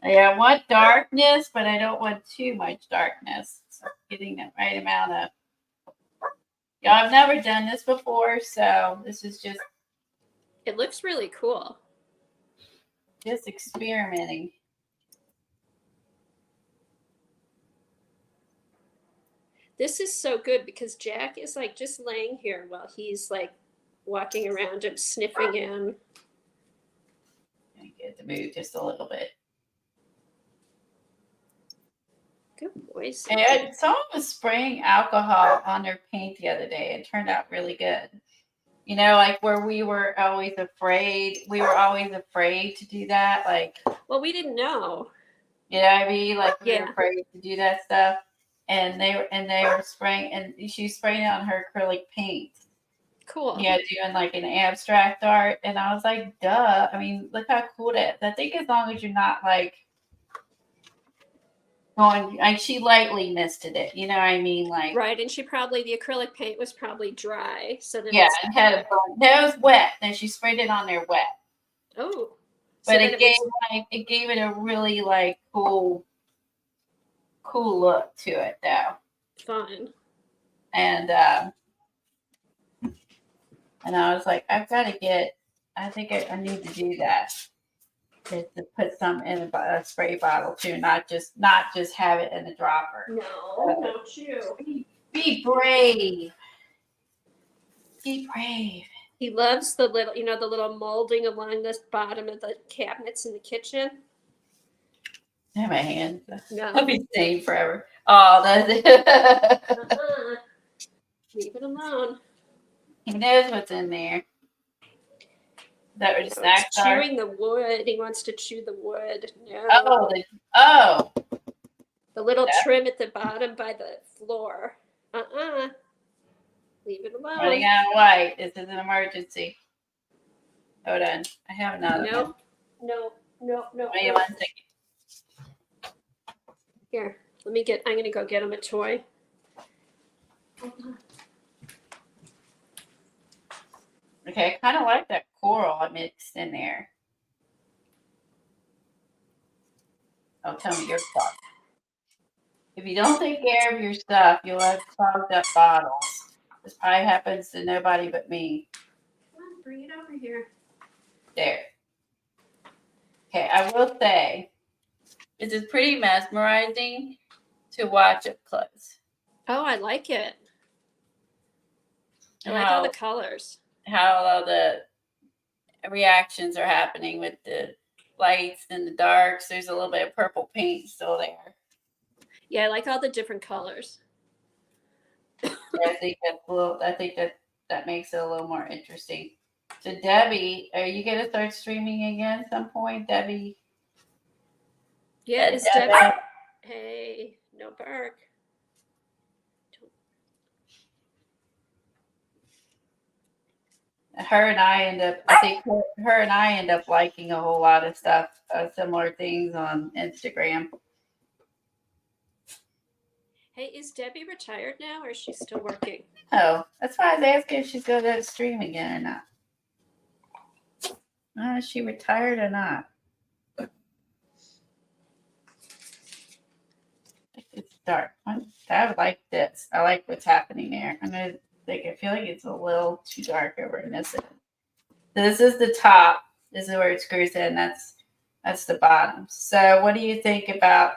Yeah, I want darkness, but I don't want too much darkness. So getting the right amount of. Yeah, I've never done this before, so this is just. It looks really cool. Just experimenting. This is so good because Jack is just laying here while he's walking around and sniffing him. I get to move just a little bit. Good boys. And someone was spraying alcohol on their paint the other day. It turned out really good. Where we were always afraid. We were always afraid to do that. Well, we didn't know. You know what I mean? We were afraid to do that stuff. And they were spraying, and she sprayed it on her acrylic paint. Cool. Yeah, doing an abstract art. And I was like, duh. I mean, look how cool that is. I think as long as you're not going, she lightly misted it. You know what I mean? Right. And the acrylic paint was probably dry. So then it had a burn. No, it was wet. Then she sprayed it on there wet. Oh. But it gave it a really cool look to it though. Fun. And And I was like, I think I need to do that. Is to put some in a spray bottle too, not just have it in a dropper. No, don't you? Be brave. Be brave. He loves the little, the little molding along the bottom of the cabinets in the kitchen. I have my hands. No. I'll be staying forever. Oh, that's it. Leave it alone. He knows what's in there. That where the He's snacks are. chewing the wood. He wants to chew the wood. No. Oh. The little trim at the bottom by the floor. Leave it alone. Running out of light. This is an emergency. Hold on. I have another one. No. Wait 1 second. Here, I'm going to go get him a toy. Hold on. Okay, I kind of like that coral I mixed in there. Oh, tell me your stuff. If you don't take care of your stuff, you'll have clogged up bottles. This probably happens to nobody but me. Come on, bring it over here. There. Okay, I will say, this is pretty mesmerizing to watch up close. Oh, I like it. I like all the colors. How all the reactions are happening with the lights and the darks. There's a little bit of purple paint still there. Yeah, I like all the different colors. Yeah, I think that makes it a little more interesting. So Debbie, are you gonna start streaming again at some point, Debbie? Yeah, it's Debbie. Hey, no bark. Her and I end up liking a whole lot of stuff, similar things on Instagram. Hey, is Debbie retired now, or is she still working? Oh, that's why I was asking if she's going to stream again or not. Is she retired or not? It's dark. I would like this. I like what's happening there. I feel like it's a little too dark over in this end. This is the top. This is where it screws in. That's the bottom. So what do you think about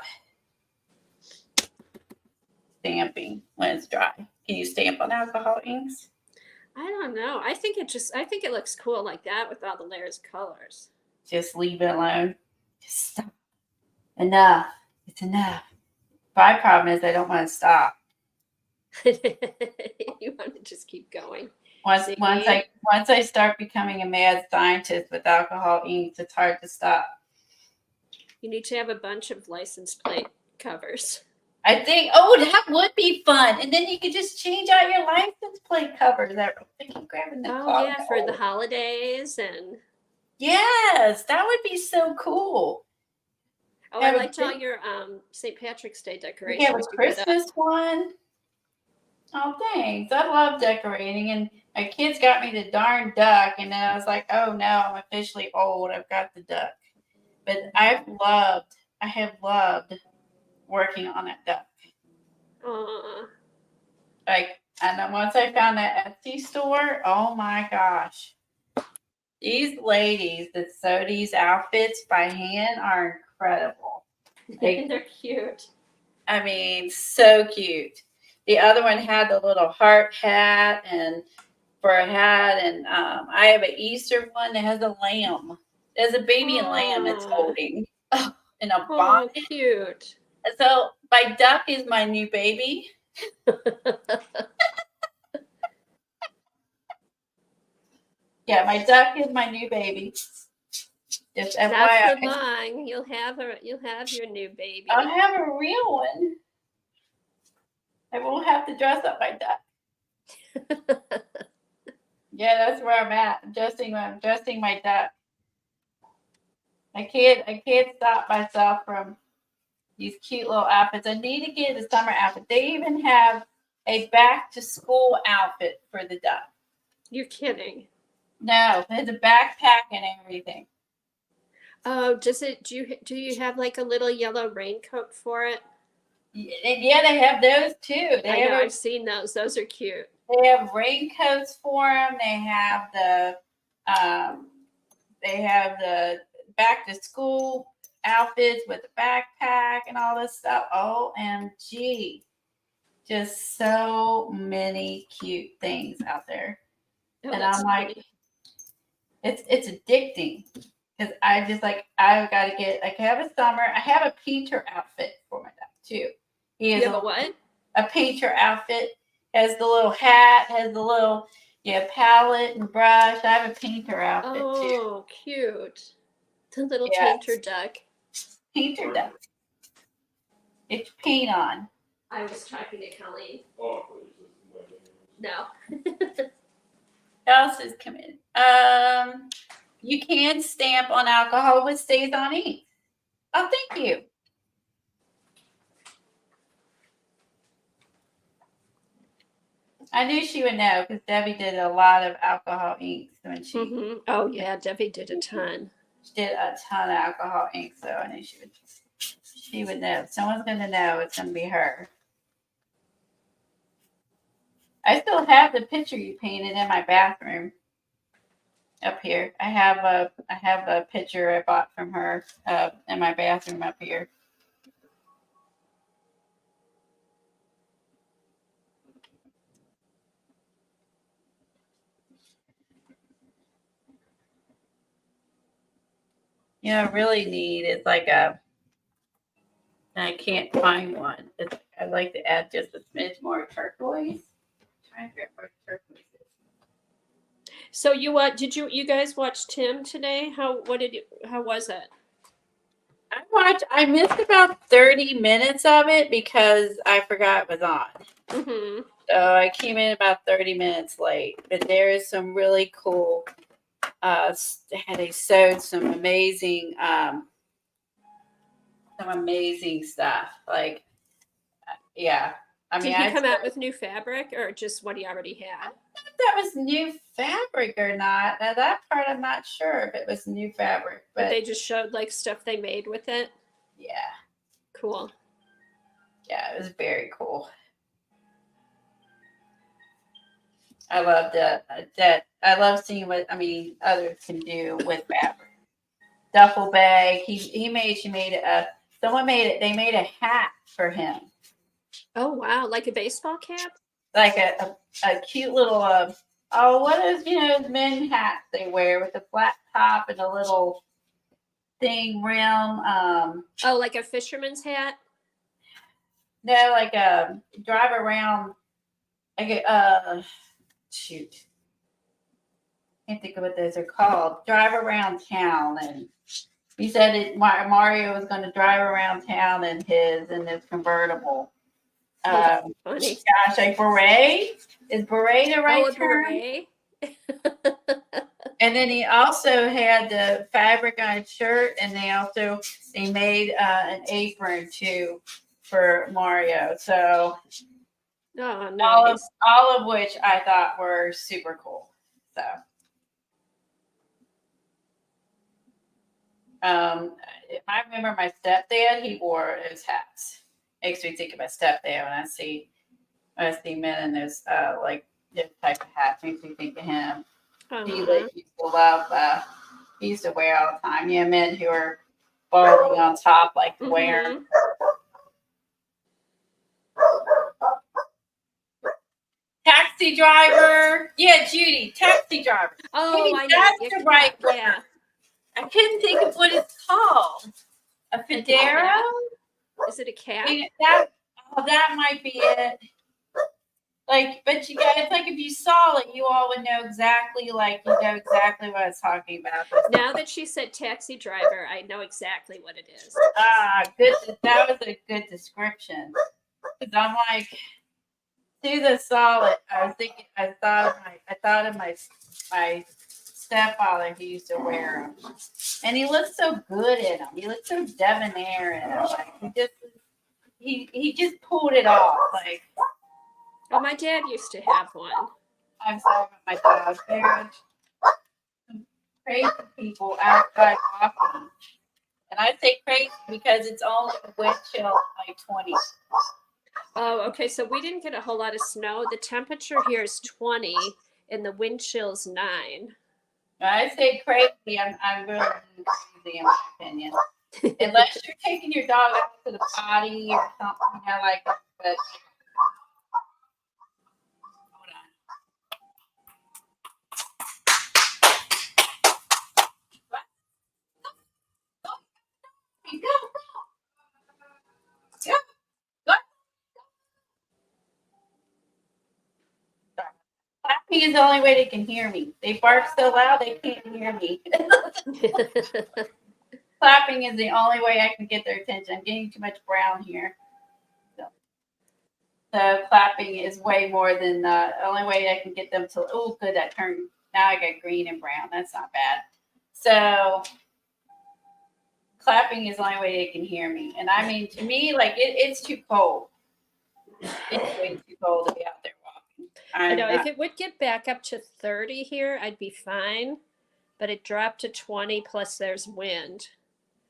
stamping when it's dry? Can you stamp on alcohol inks? I don't know. I think it looks cool like that with all the layers of colors. Just leave it alone. Just stop. Enough. It's enough. My problem is I don't want to stop. You want to just keep going. Once I start becoming a mad scientist with alcohol inks, it's hard to stop. You need to have a bunch of license plate covers. I think, that would be fun. And then you could just change out your license plate covers. I keep grabbing the for the holidays and. Yes, that would be so cool. Oh, I liked all your St. Patrick's Day decorations. Yeah, a Christmas one. Oh, thanks. I love decorating. And my kids got me the darn duck. And then I was like, oh, no, I'm officially old. I've got the duck. But I have loved working on that duck. And then once I found that Etsy store, oh, my gosh. These ladies that sew these outfits by hand are incredible. They're cute. I mean, so cute. The other one had the little heart hat and for a hat, and I have an Easter one that has a lamb. There's a baby lamb it's holding in a bonnet. Oh, cute. So my duck is my new baby. Yeah, my duck is my new baby. Just FYI. Not for long. You'll have your new baby. I'll have a real one. I won't have to dress up my duck. Yeah, that's where I'm at. I'm dressing my duck. I can't stop myself from these cute little outfits. I need to get a summer outfit. They even have a back to school outfit for the duck. You're kidding. No, there's a backpack and everything. Oh, do you have like a little yellow raincoat for it? Yeah, they have those too. I've seen those. Those are cute. They have raincoats for them. They have the back to school outfits with the backpack and all this stuff. OMG. Just so many cute things out there. Oh, And that's I'm like, funny. it's addicting. Because I gotta get, like, I have a summer, I have a painter outfit for my dog too. He has You have a what? A painter outfit. Has the little hat, has the little palette and brush. I have a painter outfit too. Oh, cute. The little Yeah. painter duck. Painter duck. It's paint on. I was talking to Colleen. No. What else is coming? You can stamp on alcohol with stays on ink. Oh, thank you. I knew she would know because Debbie did a lot of alcohol inks when she. Mm-hmm. Oh yeah, Debbie did a ton. She did a ton of alcohol ink, so I knew she would. She would know. If someone's going to know, it's going to be her. I still have the picture you painted in my bathroom. Up here, I have a picture I bought from her in my bathroom up here. Really need is like I can't find one. I'd like to add just a smidge more turquoise. Trying to get more turquoise. So did you guys watch Tim today? How was it? I missed about 30 minutes of it because I forgot it was on. Mm-hmm. So I came in about 30 minutes late. But there is some really cool they sewed some amazing stuff. Like Did he come out with new fabric or just what he already had? I don't know if that was new fabric or not. Now that part I'm not sure if it was new fabric, but they just showed like stuff they made with it. Yeah. Cool. Yeah, it was very cool. I love that. I love seeing what others can do with fabric. Duffel bag. They made a hat for him. Oh wow, like a baseball cap? Like a cute little what is those men hats they wear with a flat top and a little thing rim. Like a fisherman's hat? No, like a drive around like shoot. Can't think of what those are called. Drive around town, and he said Mario was going to drive around town in his convertible. Funny. Gosh, like beret? Is beret the right term? Beret. And then he also had the fabric on his shirt, and they made an apron too for Mario. So nice. all of which I thought were super cool. So I remember my stepdad, he wore those hats. Makes me think of my stepdad when I see men in those this type of hat. Makes me think of him. He used to wear all the time. Men who are balding on top like to wear. Taxi driver. Yeah, Judy, taxi driver. Oh, maybe that's the right word. Yeah. I couldn't think of what it's called. A Federo? Is it a cat? That might be it. But you guys, if you saw it, you all would know exactly, what I was talking about. Now that she said taxi driver, I know exactly what it is. Good. That was a good description. Because I'm like, do the solid. I thought of my stepfather who used to wear them, and he looked so good in them. He looked so debonair in them. He just pulled it off. Oh, my dad used to have one. I'm sorry about my dog. There's some crazy people outside walking, and I say crazy because it's only wind chill 20. Oh, okay. So we didn't get a whole lot of snow. The temperature here is 20 and the wind chill's 9. When I say crazy, I'm really crazy in my opinion. Unless you're taking your dog out to the potty or something, like. But hold on. What? Go, go, go, go. Clapping is the only way they can hear me. They bark so loud they can't hear me. Clapping is the only way I can get their attention. I'm getting too much brown here. So clapping is way more than the only way I can get them to. Oh, good, that turned. Now I got green and brown. That's not bad. So clapping is the only way they can hear me. And I mean, to me, like it's too cold. It's way too cold to be out there walking. I know if it would get back up to 30 here, I'd be fine. But it dropped to 20 plus there's wind.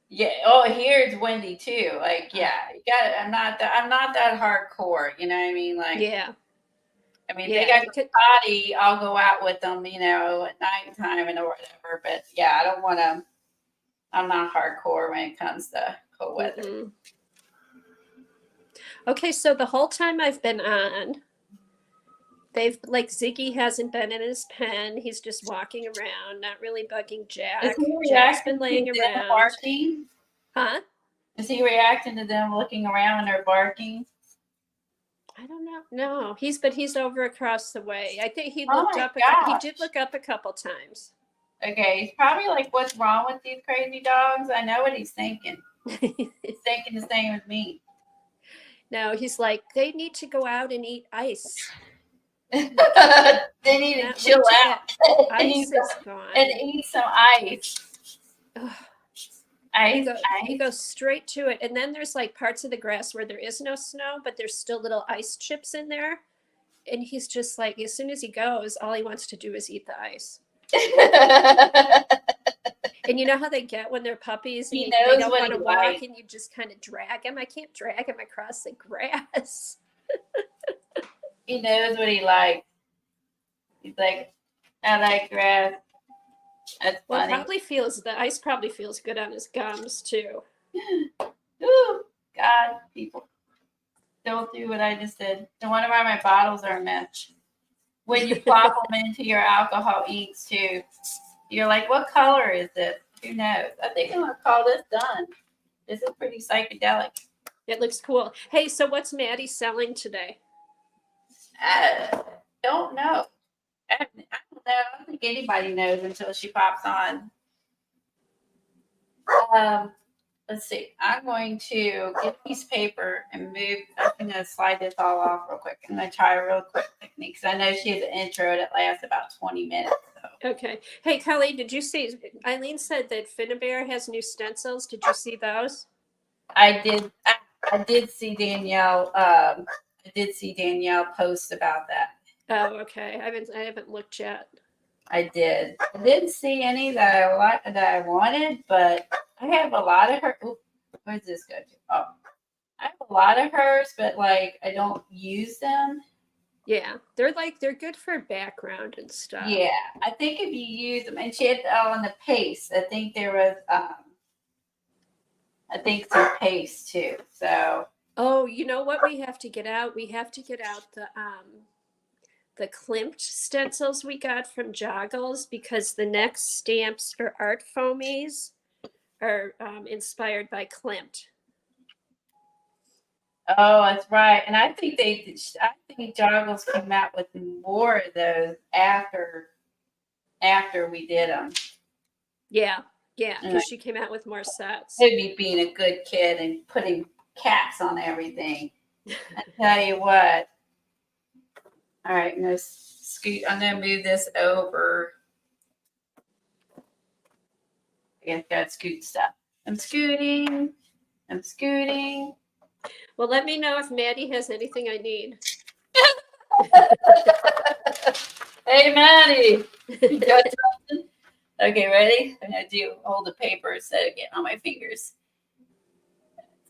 Yeah. Oh, here it's windy too. Like, yeah, you got it. I'm not that hardcore. You know what I mean? Like, yeah. I mean, they got the potty. I'll go out with them, at nighttime and or whatever. But yeah, I don't want to. I'm not hardcore when it comes to cold weather. Mm-hmm. Okay, so the whole time I've been on, Ziggy hasn't been in his pen. He's just walking around, not really bugging Jack. Jack's been laying around. Barking? Huh? Is he reacting to them looking around when they're barking? I don't know. No, he's over across the way. I think he looked up. He did look up a couple times. Okay, he's probably like, "What's wrong with these crazy dogs?" I know what he's thinking. He's thinking the same as me. No, he's like, they need to go out and eat ice. They need to chill out. Ice is gone. And eat some ice. Ice. He goes straight to it. And then there's like parts of the grass where there is no snow, but there's still little ice chips in there. And he's just like, as soon as he goes, all he wants to do is eat the ice. And you know how they get when they're puppies and they don't want to walk and you just kind of drag him? I can't drag him across the grass. He knows what he likes. He's like, I like grass. That's funny. The ice probably feels good on his gums too. Ooh, God, people. Don't do what I just did. No wonder why my bottles are a mess. When you plop them into your alcohol inks too, you're like, what color is this? Who knows? I think I'm going to call this done. This is pretty psychedelic. It looks cool. Hey, so what's Maddie selling today? Don't know. I don't know. I don't think anybody knows until she pops on. Let's see. I'm going to get a piece of paper and move. I'm going to slide this all off real quick. I'm going to try a real quick technique because I know she has an intro that lasts about 20 minutes. So. Okay. Hey, Kelly, did you see? Eileen said that Finnabair has new stencils. Did you see those? I did. I did see Danielle. I did see Danielle post about that. Oh, okay. I haven't looked yet. I did. I didn't see any that I wanted, but I have a lot of her. Ooh, where does this go to? Oh, I have a lot of hers, but like I don't use them. Yeah, they're good for background and stuff. Yeah, I think if you use them, and she had on the paste. I think there was some paste too. So. Oh, you know what we have to get out? We have to get out the Klimt stencils we got from Joggles because the next stamps or art foamies are inspired by Klimt. Oh, that's right. And I think Joggles came out with more of those after we did them. Yeah, because she came out with more sets. It'd be being a good kid and putting caps on everything. I tell you what. All right, I'm gonna move this over. I guess gotta scoot stuff. I'm scooting. Well, let me know if Maddie has anything I need. Hey, Maddie. You got something? Okay, ready? I'm gonna hold the paper instead of getting on my fingers.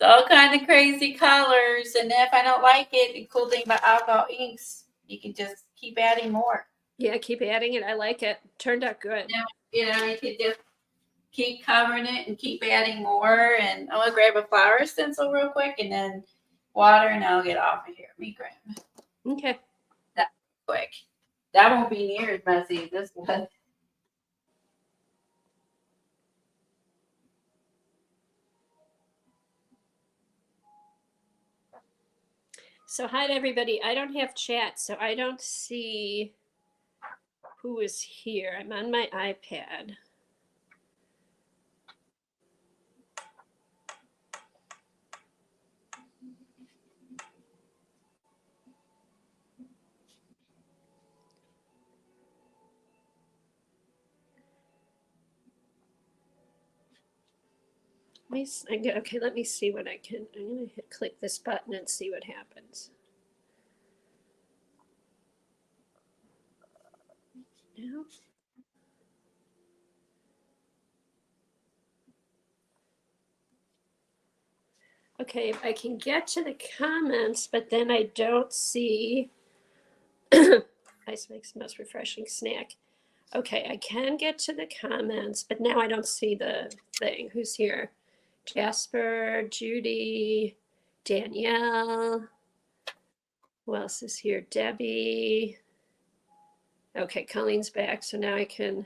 all kind of crazy colors. And if I don't like it, the cool thing about alcohol inks, you can just keep adding more. Yeah, keep adding it. I like it. Turned out good. You can just keep covering it and keep adding more. And I'm going to grab a flower stencil real quick and then water, and I'll get off of here. Let me grab Okay. that quick. That won't be near as messy as this one. So hi to everybody. I don't have chat, so I don't see who is here. I'm on my iPad. Okay, let me see what I can. I'm going to click this button and see what happens. No. Okay, if I can get to the comments, but then I don't see. Ice makes the most refreshing snack. Okay, I can get to the comments, but now I don't see the thing. Who's here? Jasper, Judy, Danielle. Who else is here? Debbie. Okay, Colleen's back, so now I can.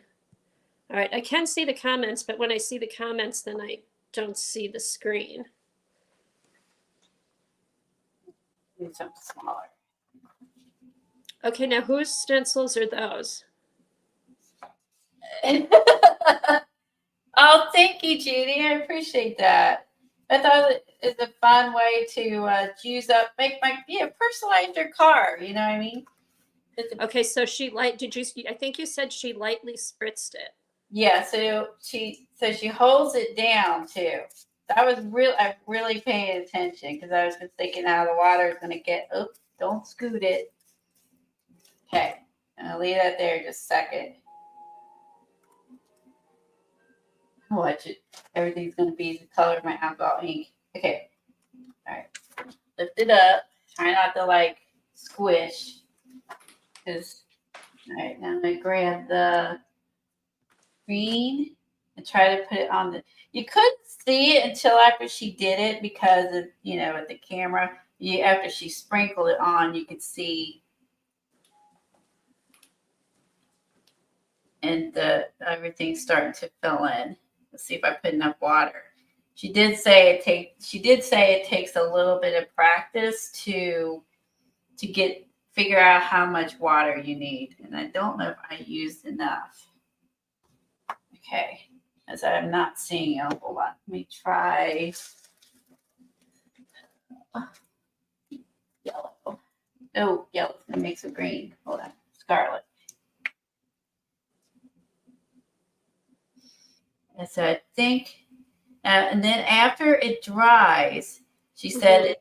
All right, I can see the comments, but when I see the comments, then I don't see the screen. Do something smaller. Okay, now whose stencils are those? Oh, thank you, Judy. I appreciate that. I thought it was a fun way to juice up, personalize your car. You know what I mean? Okay, so I think you said she lightly spritzed it. Yeah, so she holds it down too. I really paying attention because I was just thinking how the water is gonna get. Oh, don't scoot it. Okay, I'll leave that there just a second. Watch it. Everything's gonna be the color of my alcohol ink. Okay. All right. Lift it up. Try not to like squish. All right, now I'm gonna grab the green and try to put it on the. You couldn't see it until after she did it because of with the camera. After she sprinkled it on, you could see, and everything's starting to fill in. Let's see if I put enough water. She did say it takes a little bit of practice to figure out how much water you need, and I don't know if I used enough. Okay, as I'm not seeing a whole lot. Let me try yellow. Oh, yellow's gonna make some green. Hold on, scarlet. And so I think, and then after it dries, she said,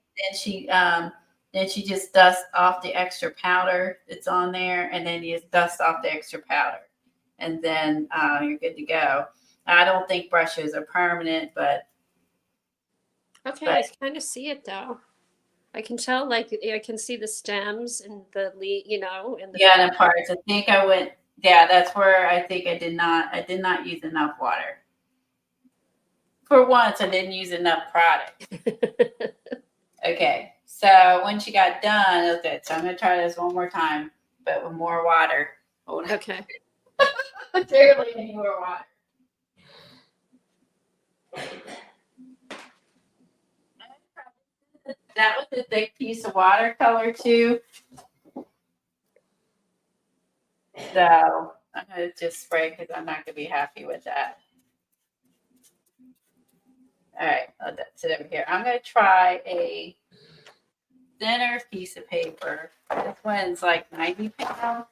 then she just dusts off the extra powder that's on there, and then you just dust off the extra powder, and then you're good to go. I don't think brushes are permanent, but okay, I kind of see it though. I can tell, like I can see the stems and the leaf, and the the parts. I think I went. Yeah, that's where I think I did not use enough water. For once, I didn't use enough product. Okay, so when she got done, okay, so I'm gonna try this one more time, but with more water. Okay. Barely any more water. That was a thick piece of watercolor too. So I'm gonna just spray because I'm not gonna be happy with that. All right, that's it over here. I'm gonna try a thinner piece of paper. This one's like 90 pounds.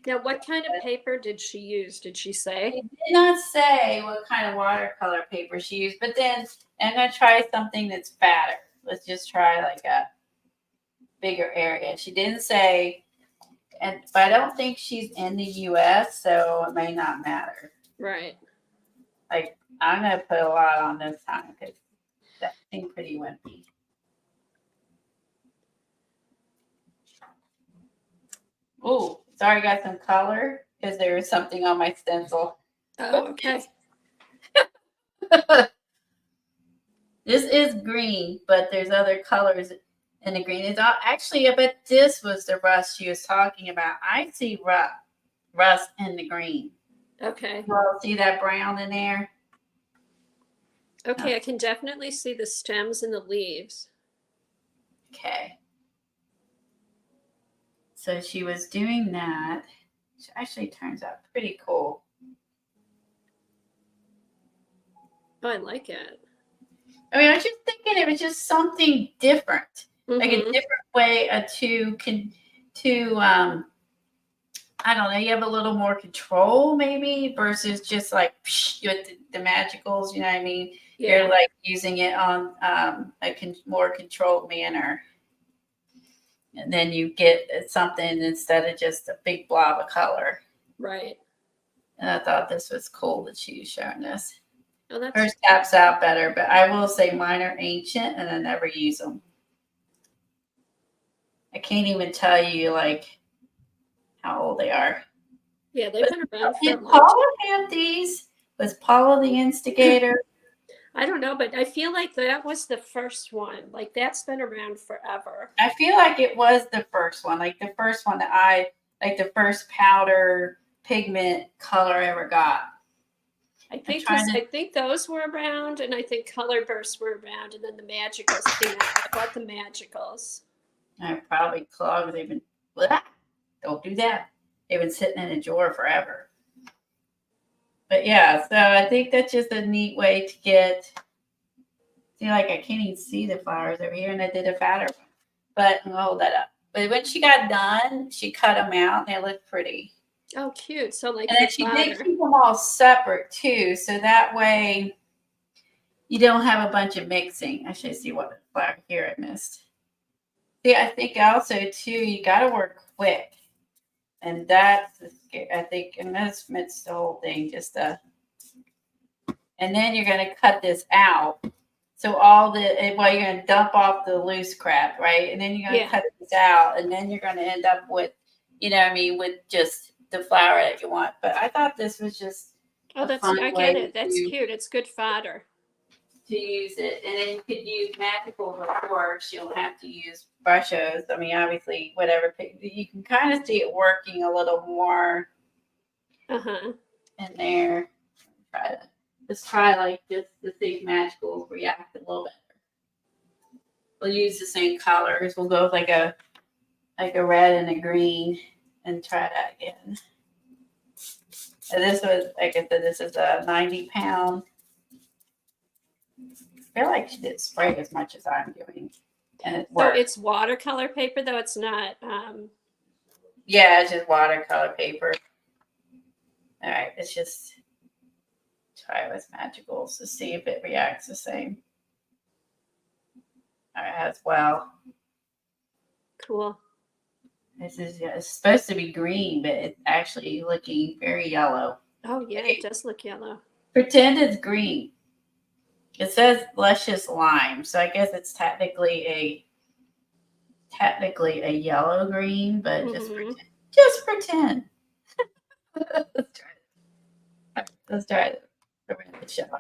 Now, what kind of paper did she use? Did she say? She did not say what kind of watercolor paper she used, but then I'm gonna try something that's fatter. Let's just try like a bigger area. She didn't say, but I don't think she's in the U.S., so it may not matter. Right. Like I'm gonna put a lot on this time because That seemed pretty wimpy. Oh, sorry, I got some color because there was something on my stencil. Oh, okay. This is green, but there's other colors in the green. It's all, actually, I bet this was the rust she was talking about. I see rust in the green. Okay. Well, see that brown in there? Okay, I can definitely see the stems and the leaves. Okay. So she was doing that. Which actually turns out pretty cool. Oh, I like it. I mean, I was just thinking it was just something different, like a Mm-hmm. different way to I don't know, you have a little more control maybe versus just like with the magicals, you know what I mean? Yeah. You're like using it on a more controlled manner. And then you get something instead of just a big blob of color. Right. And I thought this was cool that she was showing us. Oh, that's Hers taps out better, but I will say mine are ancient and I never use them. I can't even tell you like how old they are. yeah, they've been around for a Did long time. Paula have these? Was Paula the instigator? I don't know, but I feel like that was the first one. Like that's been around forever. I feel like it was the first one, like the first one that I like the first powder pigment color I ever got. I think those were around, and I think color bursts were around, and then the magicals came out. I bought the magicals. I probably clogged. They've been blah, don't do that. They've been sitting in a drawer forever. But yeah, so I think that's just a neat way to get. See, like I can't even see the flowers over here, and I did a fatter one. But I'll hold that up. But when she got done, she cut them out, and they look pretty. Oh, cute! So like, And then she did keep them all separate too, so that way you don't have a bunch of mixing. I should see what flower here I missed. See, I think also too, you got to work quick, and that's I think, and that's the whole thing. Just and then you're going to cut this out. So all the well, you're going to dump off the loose crap, right? And then you're going to cut this out, and then you're going to end up with, you know, what I mean, with just the flower that you want. But I thought this was just I get it. That's cute. It's good fodder to use it, and then you could use magicals, of course. You don't have to use Brushos. I mean, obviously, whatever you can kind of see it working a little more. In there. Let's try like this to see if magicals react a little better. We'll use the same colors. We'll go with like a red and a green and try that again. So this was, like I said, this is a 90-pound. I feel like she didn't spray as much as I'm doing. And it worked. So it's watercolor paper, though it's not. Yeah, it's just watercolor paper. All right, let's just try with magicals to see if it reacts the same. All right, as well. Cool. This is it's supposed to be green, but it's actually looking very yellow. Oh yeah, it does look yellow. Pretend it's green. It says luscious lime, so I guess it's technically a yellow green, but just pretend. Let's try it. All right, let's try it.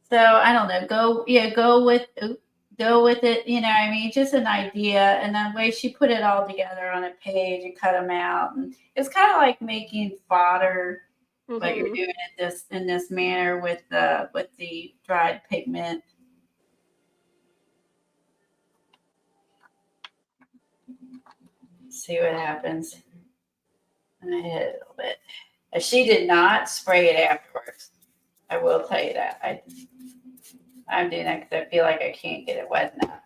So I don't know. Go with it. You know, what I mean, just an idea, and the way she put it all together on a page and cut them out, and it's kind of like making fodder, but you're doing it in this manner with the dried pigment. See what happens. And I hit it a little bit. She did not spray it afterwards. I will tell you that. I'm doing that because I feel like I can't get it wet enough.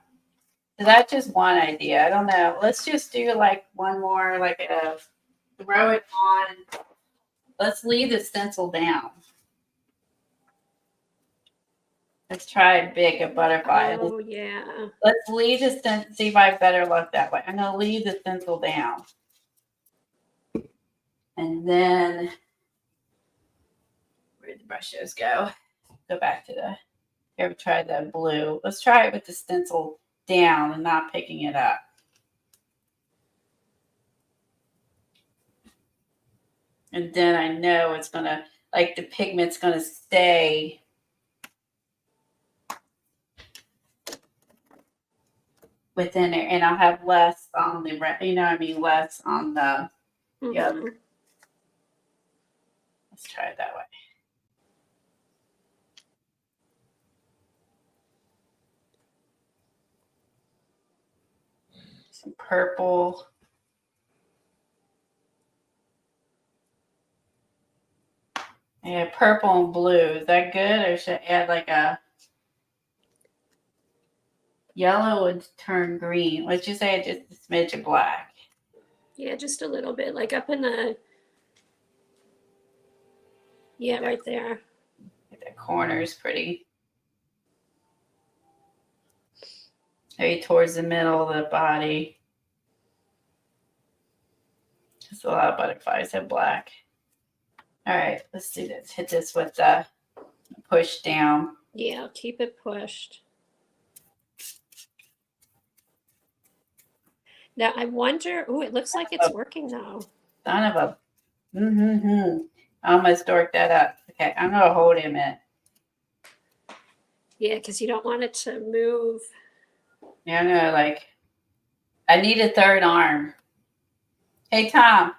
So that's just one idea. I don't know. Let's just do like one more, like throw it on. Let's leave the stencil down. Let's try big a butterfly. Oh yeah. Let's leave the stencil. See if I have better luck that way. I'm gonna leave the stencil down, and then Where'd the brushes go? Go back to the. Ever tried that blue? Let's try it with the stencil down and not picking it up. And then I know it's gonna, like the pigment's gonna stay within it, and I'll have less on the, less on the other. Let's try it that way. Some purple. Yeah, purple and blue. Is that good? Or should I add like a yellow would turn green? Let's just say just a smidge of black. Yeah, just a little bit, like up in the, yeah, right there. The corner is pretty. Maybe towards the middle of the body. Just a lot of butterflies have black. All right, let's do this. Hit this with the push down. Yeah, keep it pushed. Now I wonder, oh, it looks like it's working now. Son of a, I almost dorked that up. Okay, I'm gonna hold him in. Yeah, because you don't want it to move. Yeah, I'm gonna I need a third arm. Hey, Tom.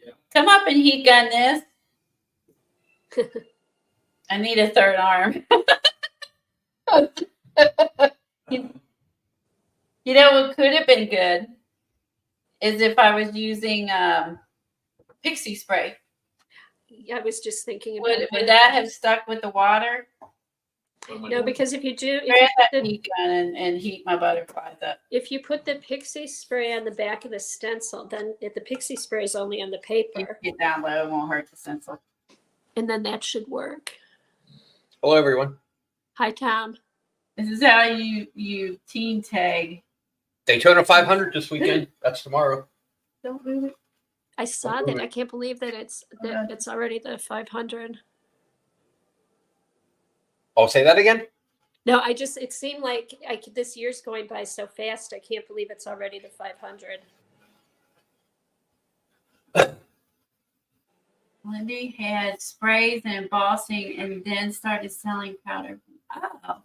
Yeah. Come up and heat gun this. I need a third arm. You know what could have been good is if I was using pixie spray. I was just thinking about would that have stuck with the water? No, because if you do, heat gun and heat my butterflies up. If you put the pixie spray on the back of the stencil, then if the pixie spray is only on the paper. Get down low, it won't hurt the stencil. And then that should work. Hello, everyone. Hi, Tom. This is how you team tag. Daytona 500 this weekend. That's tomorrow. Don't move it. I saw that. I can't believe that it's already the 500. Oh, say that again? No, it seemed like this year's going by so fast. I can't believe it's already the 500. Lindy had sprays and embossing and then started selling powder. Oh,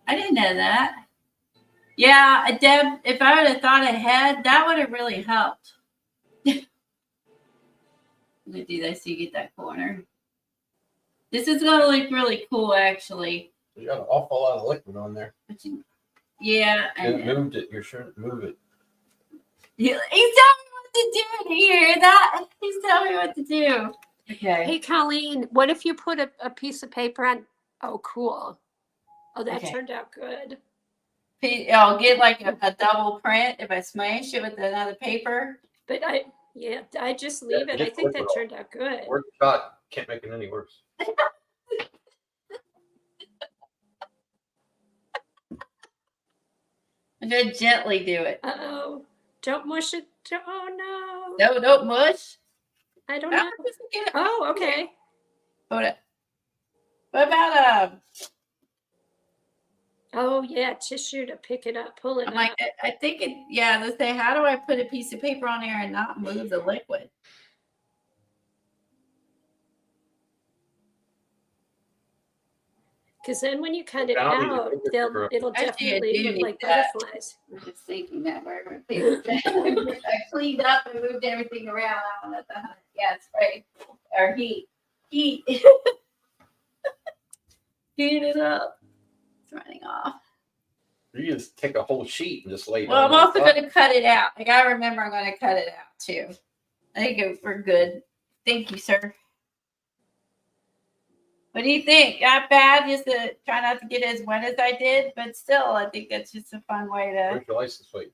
I didn't know that. Yeah, Deb, if I would have thought ahead, that would have really helped. Let me do this so you get that corner. This is going to look really cool, actually. You got an awful lot of liquid on there. Yeah. You moved it. You shouldn't move it. He's telling me what to do. Do you hear that? He's telling me what to do. Okay. Hey, Colleen, what if you put a piece of paper on? Oh, cool. Oh, that turned out good. I'll get like a double print if I smash it with another paper. But I just leave it. I think that turned out good. Work shot. Can't make it any worse. I'm going to gently do it. Uh-oh. Don't mush it. Oh, no. No, don't mush. I don't know. Oh, okay. Hold it. What about Oh, yeah, tissue to pick it up, pull it up. I think let's say, how do I put a piece of paper on there and not move the liquid? Because then when you cut it out, it'll definitely look like butterflies. I'm just thinking that we're going to I cleaned up and moved everything around. I don't know spray or heat. Heat it up. It's running off. You just take a whole sheet and just lay it. Well, I'm also going to cut it out. I got to remember I'm going to cut it out too. I think we're good. Thank you, sir. What do you think? Not bad, just to try not to get as wet as I did, but still, I think that's just a fun way to. Where's your license plate?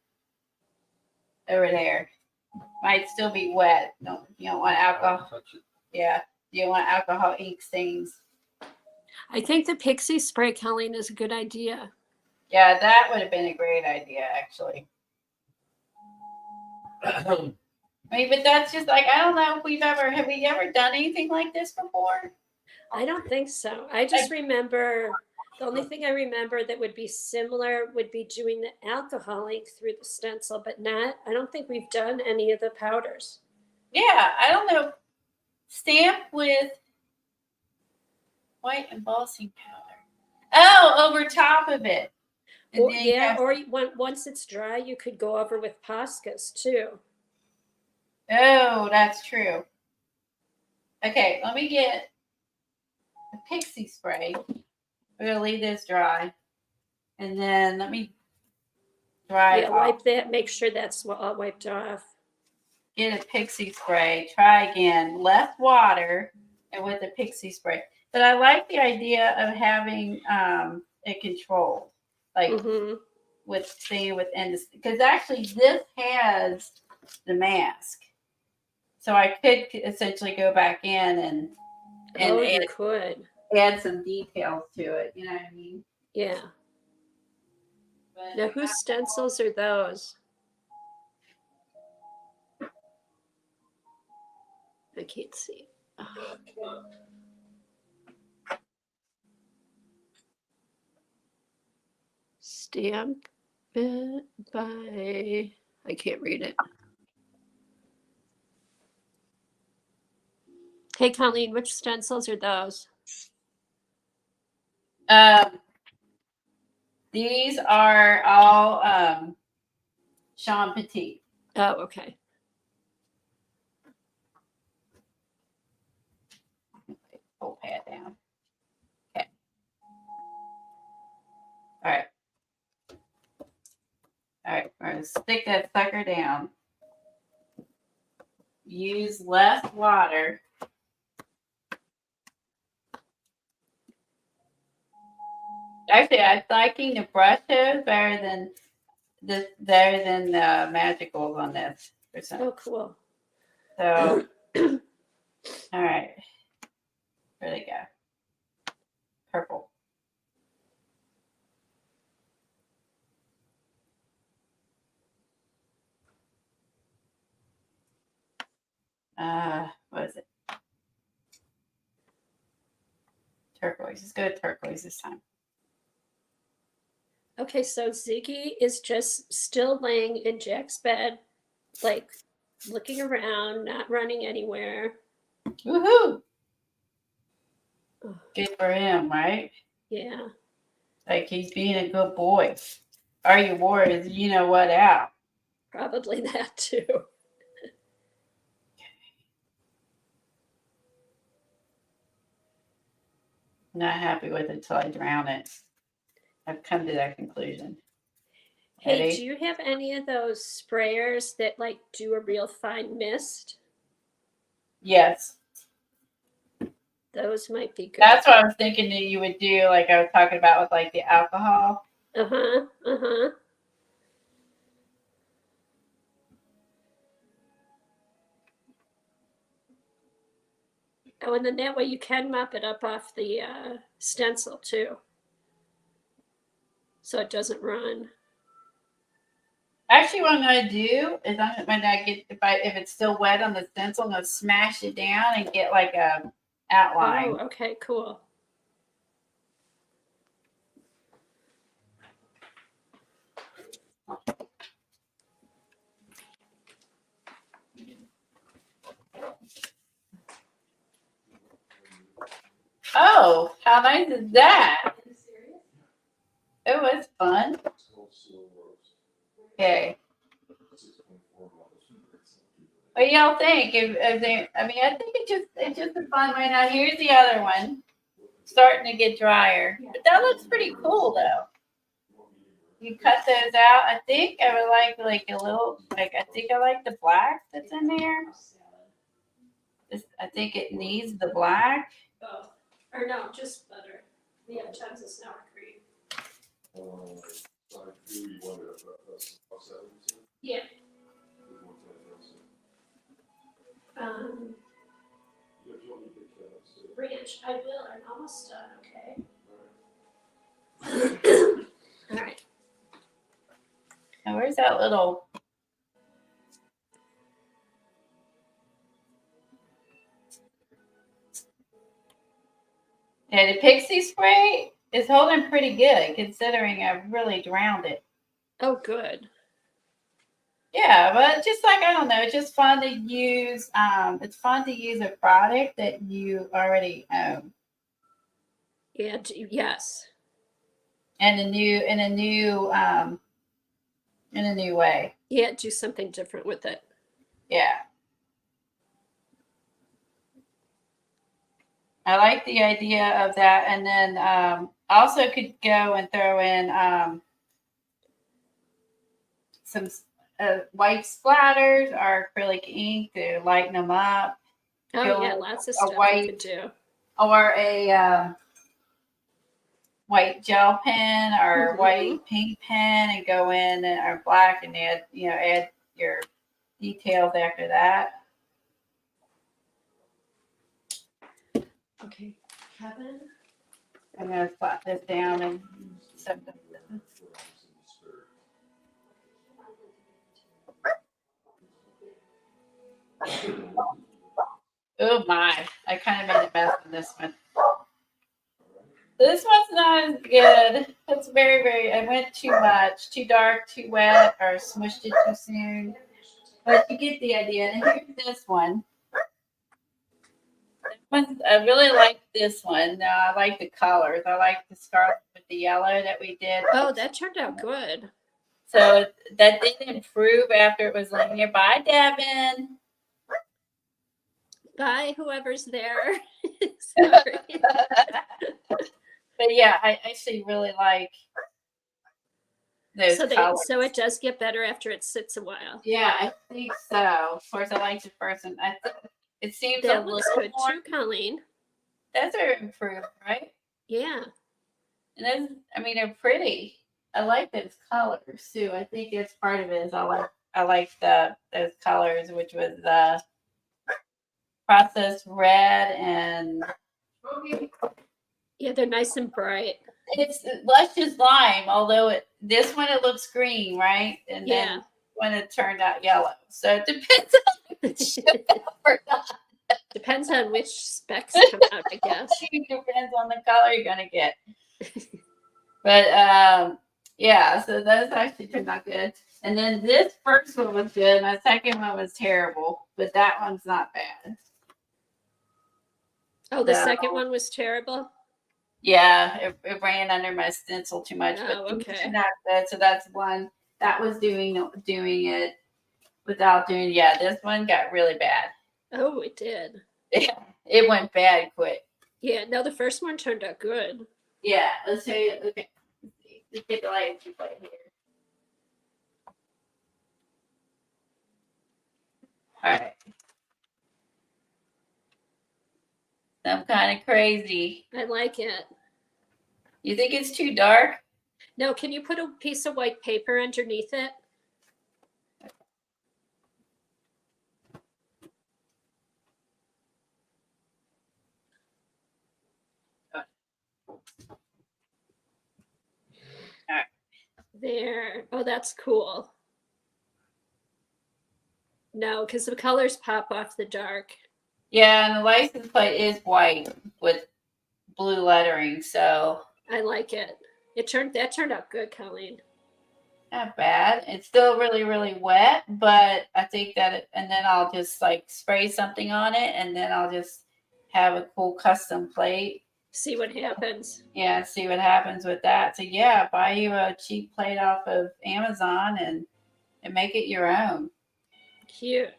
Over there. Might still be wet. No, you don't want alcohol. Yeah, you don't want alcohol ink stains. I think the pixie spray, Colleen, is a good idea. Yeah, that would have been a great idea, actually. I mean, but that's just I don't know if have we ever done anything like this before? I don't think so. I just remember the only thing I remember that would be similar would be doing the alcohol ink through the stencil, but not. I don't think we've done any of the powders. Yeah, I don't know. Stamp with white embossing powder. Oh, over top of it. And Or, then you yeah, have- or once it's dry, you could go over with Poscas too. oh, that's true. Okay, let me get a pixie spray. We're gonna leave this dry, and then let me dry it Yeah, off. wipe that. Make sure that's all wiped off. Get a pixie spray. Try again. Less water and with a pixie spray. But I like the idea of having it controlled, like Mm-hmm. with staying within this, because actually this has the mask, so I could essentially go back in and Oh, you could. add some details to it. You know what I mean? Yeah. But Now, whose stencils are those? I can't see. Oh. Stamp it by. I can't read it. Hey, Colleen, which stencils are those? These are all Sean Petit. Oh, okay. Whole pad down. Okay. All right. All right. We're gonna stick that sucker down. Use less water. Actually, I'm liking the Brusho better than the magicals on this. Oh, cool. So, all right. Where they go? Purple. What is it? Turquoise. Let's go with turquoise this time. Okay, so Ziggy is just still laying in Jack's bed, like looking around, not running anywhere. Woohoo! Oh, Good for him, right? yeah. Like he's being a good boy. Or you wore his you know what out. Probably that too. Not happy with it until I drown it. I've come to that conclusion. Hey, Headache? do you have any of those sprayers that like do a real fine mist? Yes. Those might be good. That's what I was thinking that you would do, like I was talking about with like the alcohol. Uh-huh. Uh-huh. Oh, and then that way you can mop it up off the stencil too. So it doesn't run. Actually, what I'm gonna do is when I get if it's still wet on the stencil, I'm gonna smash it down and get like a outline. Oh, okay, cool. Oh, how nice is that? It was fun. Okay. What do y'all think? If they, I mean, I think it's just a fun way. Now here's the other one, starting to get drier, but that looks pretty cool though. You cut those out. I think I would like a little, like I think I like the black that's in there. I think it needs the black. Oh, or no, just butter. Yeah, tons of sour cream. Yeah. Ranch. I will. I'm almost done. Okay. All right. Now where's that little? Yeah, the pixie spray is holding pretty good considering I really drowned it. Oh, good. Yeah, but just like, I don't know, it's just fun to use. It's fun to use a product that you already own Yeah. Yes. and in a new way. Yeah. Do something different with it. Yeah. I like the idea of that. And then also could go and throw in some white splatters or acrylic ink to lighten them up. Oh, Go yeah. with Lots of a stuff you white could do. or a white gel pen or Mhm. white paint pen and go in and or black and add your details after that. Okay. Kevin? I'm gonna flat this down and set them. Oh my, I kind of made a mess in this one. This one's not as good. It's I went too much, too dark, too wet, or smushed it too soon. But you get the idea. And here's this one. I really like this one. No, I like the colors. I like the scarlet with the yellow that we did. Oh, that turned out good. So that did improve after it was laying here. Bye, Devin. Bye, whoever's there. Sorry. But yeah, I actually really like those colors. So it does get better after it sits a while. Yeah, I think so. Of course, I like the first one. I think it seems That a looks little good more. too, Colleen. Those are improved, right? Yeah. And those, I mean, they're pretty. I like those colors too. I think it's part of it. Is I like those colors, which was processed red and Yeah, they're nice and bright. it's luscious lime. Although this one it looks green, right? And Yeah. then when it turned out yellow. So it depends on which or not. Depends on which specs come out, I guess. It depends on the color you're gonna get. But yeah, so those actually turned out good. And then this first one was good. My second one was terrible, but that one's not bad. Oh, the second one was terrible? Yeah, it ran under my stencil too much. Oh, but okay. Not good. So that's one that was doing it without doing. Yeah, this one got really bad. Oh, it did. Yeah, it went bad quick. Yeah, no, the first one turned out good. Yeah, let's show you. Okay, let's get the light right here. All right. I'm kind of crazy. I like it. You think it's too dark? No, can you put a piece of white paper underneath it? All right. There. Oh, that's cool. No, because the colors pop off the dark. Yeah, and the license plate is white with blue lettering, so I like it. That turned out good, Colleen. not bad. It's still really, really wet, but I think that and then I'll just like spray something on it and then I'll just have a cool custom plate. See what happens. Yeah, see what happens with that. So yeah, buy you a cheap plate off of Amazon and make it your own. Cute.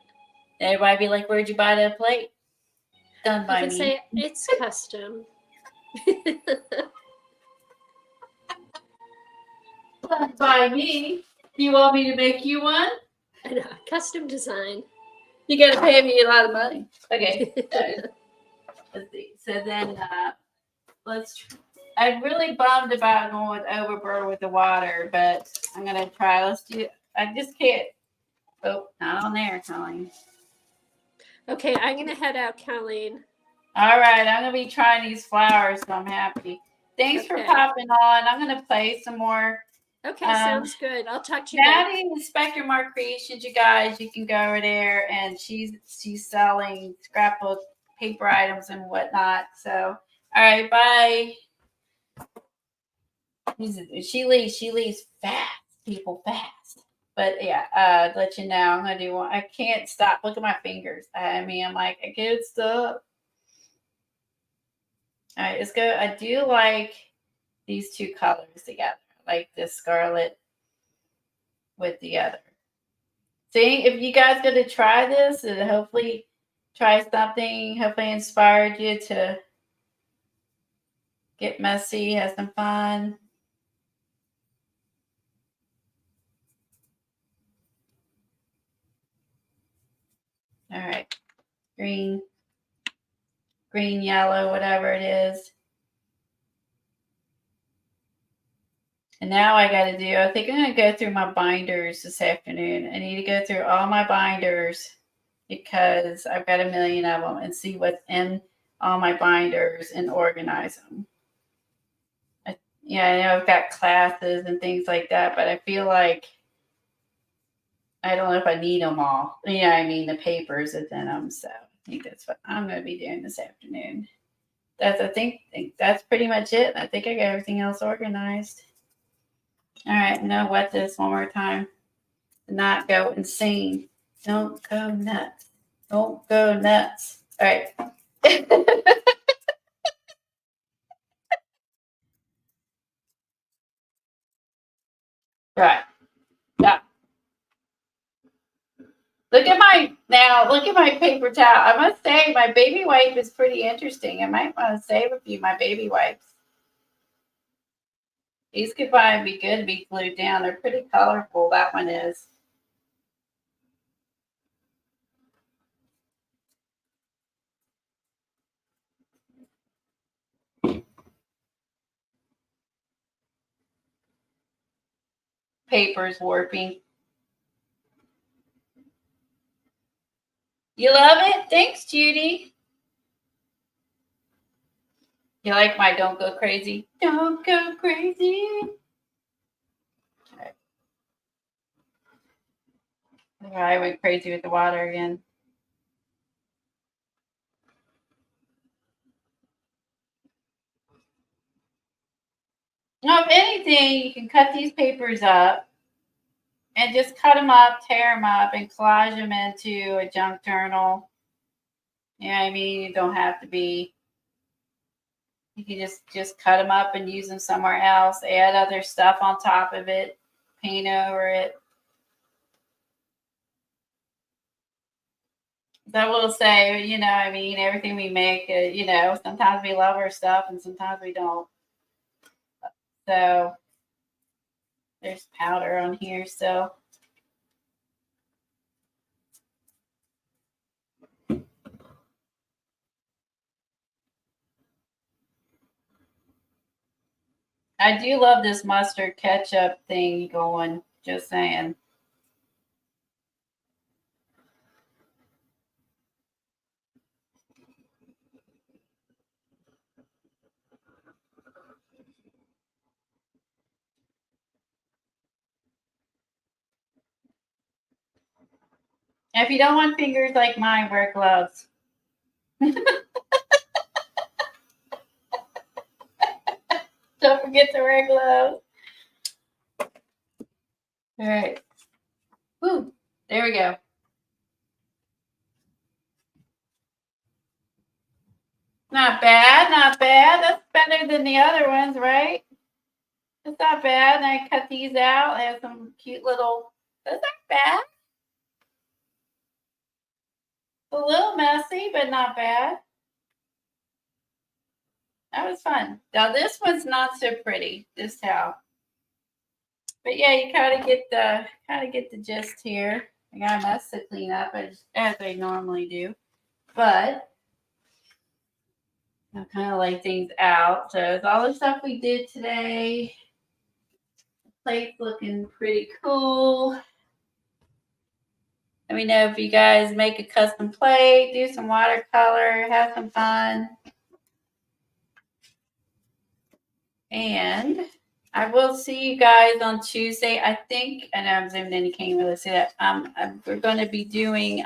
Everybody be like, "Where'd you buy that plate?" Done by You can me. say it's custom. Done by me. You want me to make you one? I know, custom design. You gotta pay me a lot of money. Okay. Let's see. So then I'm really bummed about going with overboard with the water, but I'm gonna try. Let's do. I just can't. Oh, not on there, Colleen. Okay, I'm gonna head out, Colleen. All right, I'm gonna be trying these flowers, so I'm happy. Thanks for popping on. I'm gonna play some more. Okay, sounds good. I'll talk to you Maddie with Spectrum Art Creations, you guys, you can go over there, and she's selling scrapbook paper items and whatnot. So All right, bye. She leaves fast, people fast. But yeah, let you know, I'm gonna do one. I can't stop. Look at my fingers. I mean, I'm like, I can't stop. All right, let's go. I do like these two colors together. I like this scarlet with the other. See, if you guys going to try this and hopefully try something, hopefully inspired you to get messy, have some fun. All right, green, yellow, whatever it is. And now I got to do, I think I'm going to go through my binders this afternoon. I need to go through all my binders because I've got a million of them and see what's in all my binders and organize them. Yeah, I know I've got classes and things like that, but I feel like I don't know if I need them all. You know what I mean? The papers that's in them. So I think that's what I'm going to be doing this afternoon. I think that's pretty much it. I think I got everything else organized. All right, now wet this one more time. Not go insane. Don't go nuts. Don't go nuts. All right. Right. Yeah. Look at my paper towel. I must say my baby wipe is pretty interesting. I might want to save a few of my baby wipes. These could probably be good to be glued down. They're pretty colorful. That one is. Paper's warping. You love it? Thanks, Judy. You like my don't go crazy? Don't go crazy. Okay. I went crazy with the water again. Now, if anything, you can cut these papers up and just cut them up, tear them up, and collage them into a junk journal. You know what I mean? You don't have to be. You can just cut them up and use them somewhere else. Add other stuff on top of it. Paint over it. I will say, you know, I mean, everything we make, you know, sometimes we love our stuff and sometimes we don't. So there's powder on here, so. I do love this mustard ketchup thing going, just saying. If you don't want fingers like mine, wear gloves. Don't forget to wear gloves. All right. Woo. There we go. Not bad, not bad. That's better than the other ones, right? That's not bad. And I cut these out. I have some cute little, that's not bad. A little messy, but not bad. That was fun. Now this one's not so pretty, this towel. But yeah, you kind of get the gist here. I got a mess to clean up as I normally do. But I'll kind of lay things out. So it's all the stuff we did today. The plate's looking pretty cool. Let me know if you guys make a custom plate, do some watercolor, have some fun. And I will see you guys on Tuesday. I think, I know I'm zoomed in, you can't really see that. We're going to be doing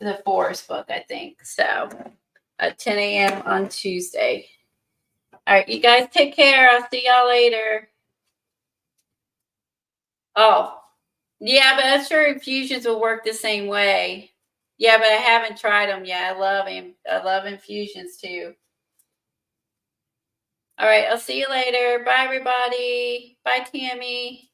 the forest book, I think. So at 10 a.m. on Tuesday. All right, you guys take care. I'll see y'all later. Oh, yeah, but I'm sure infusions will work the same way. Yeah, but I haven't tried them yet. I love infusions too. All right, I'll see you later. Bye, everybody. Bye, Tammy.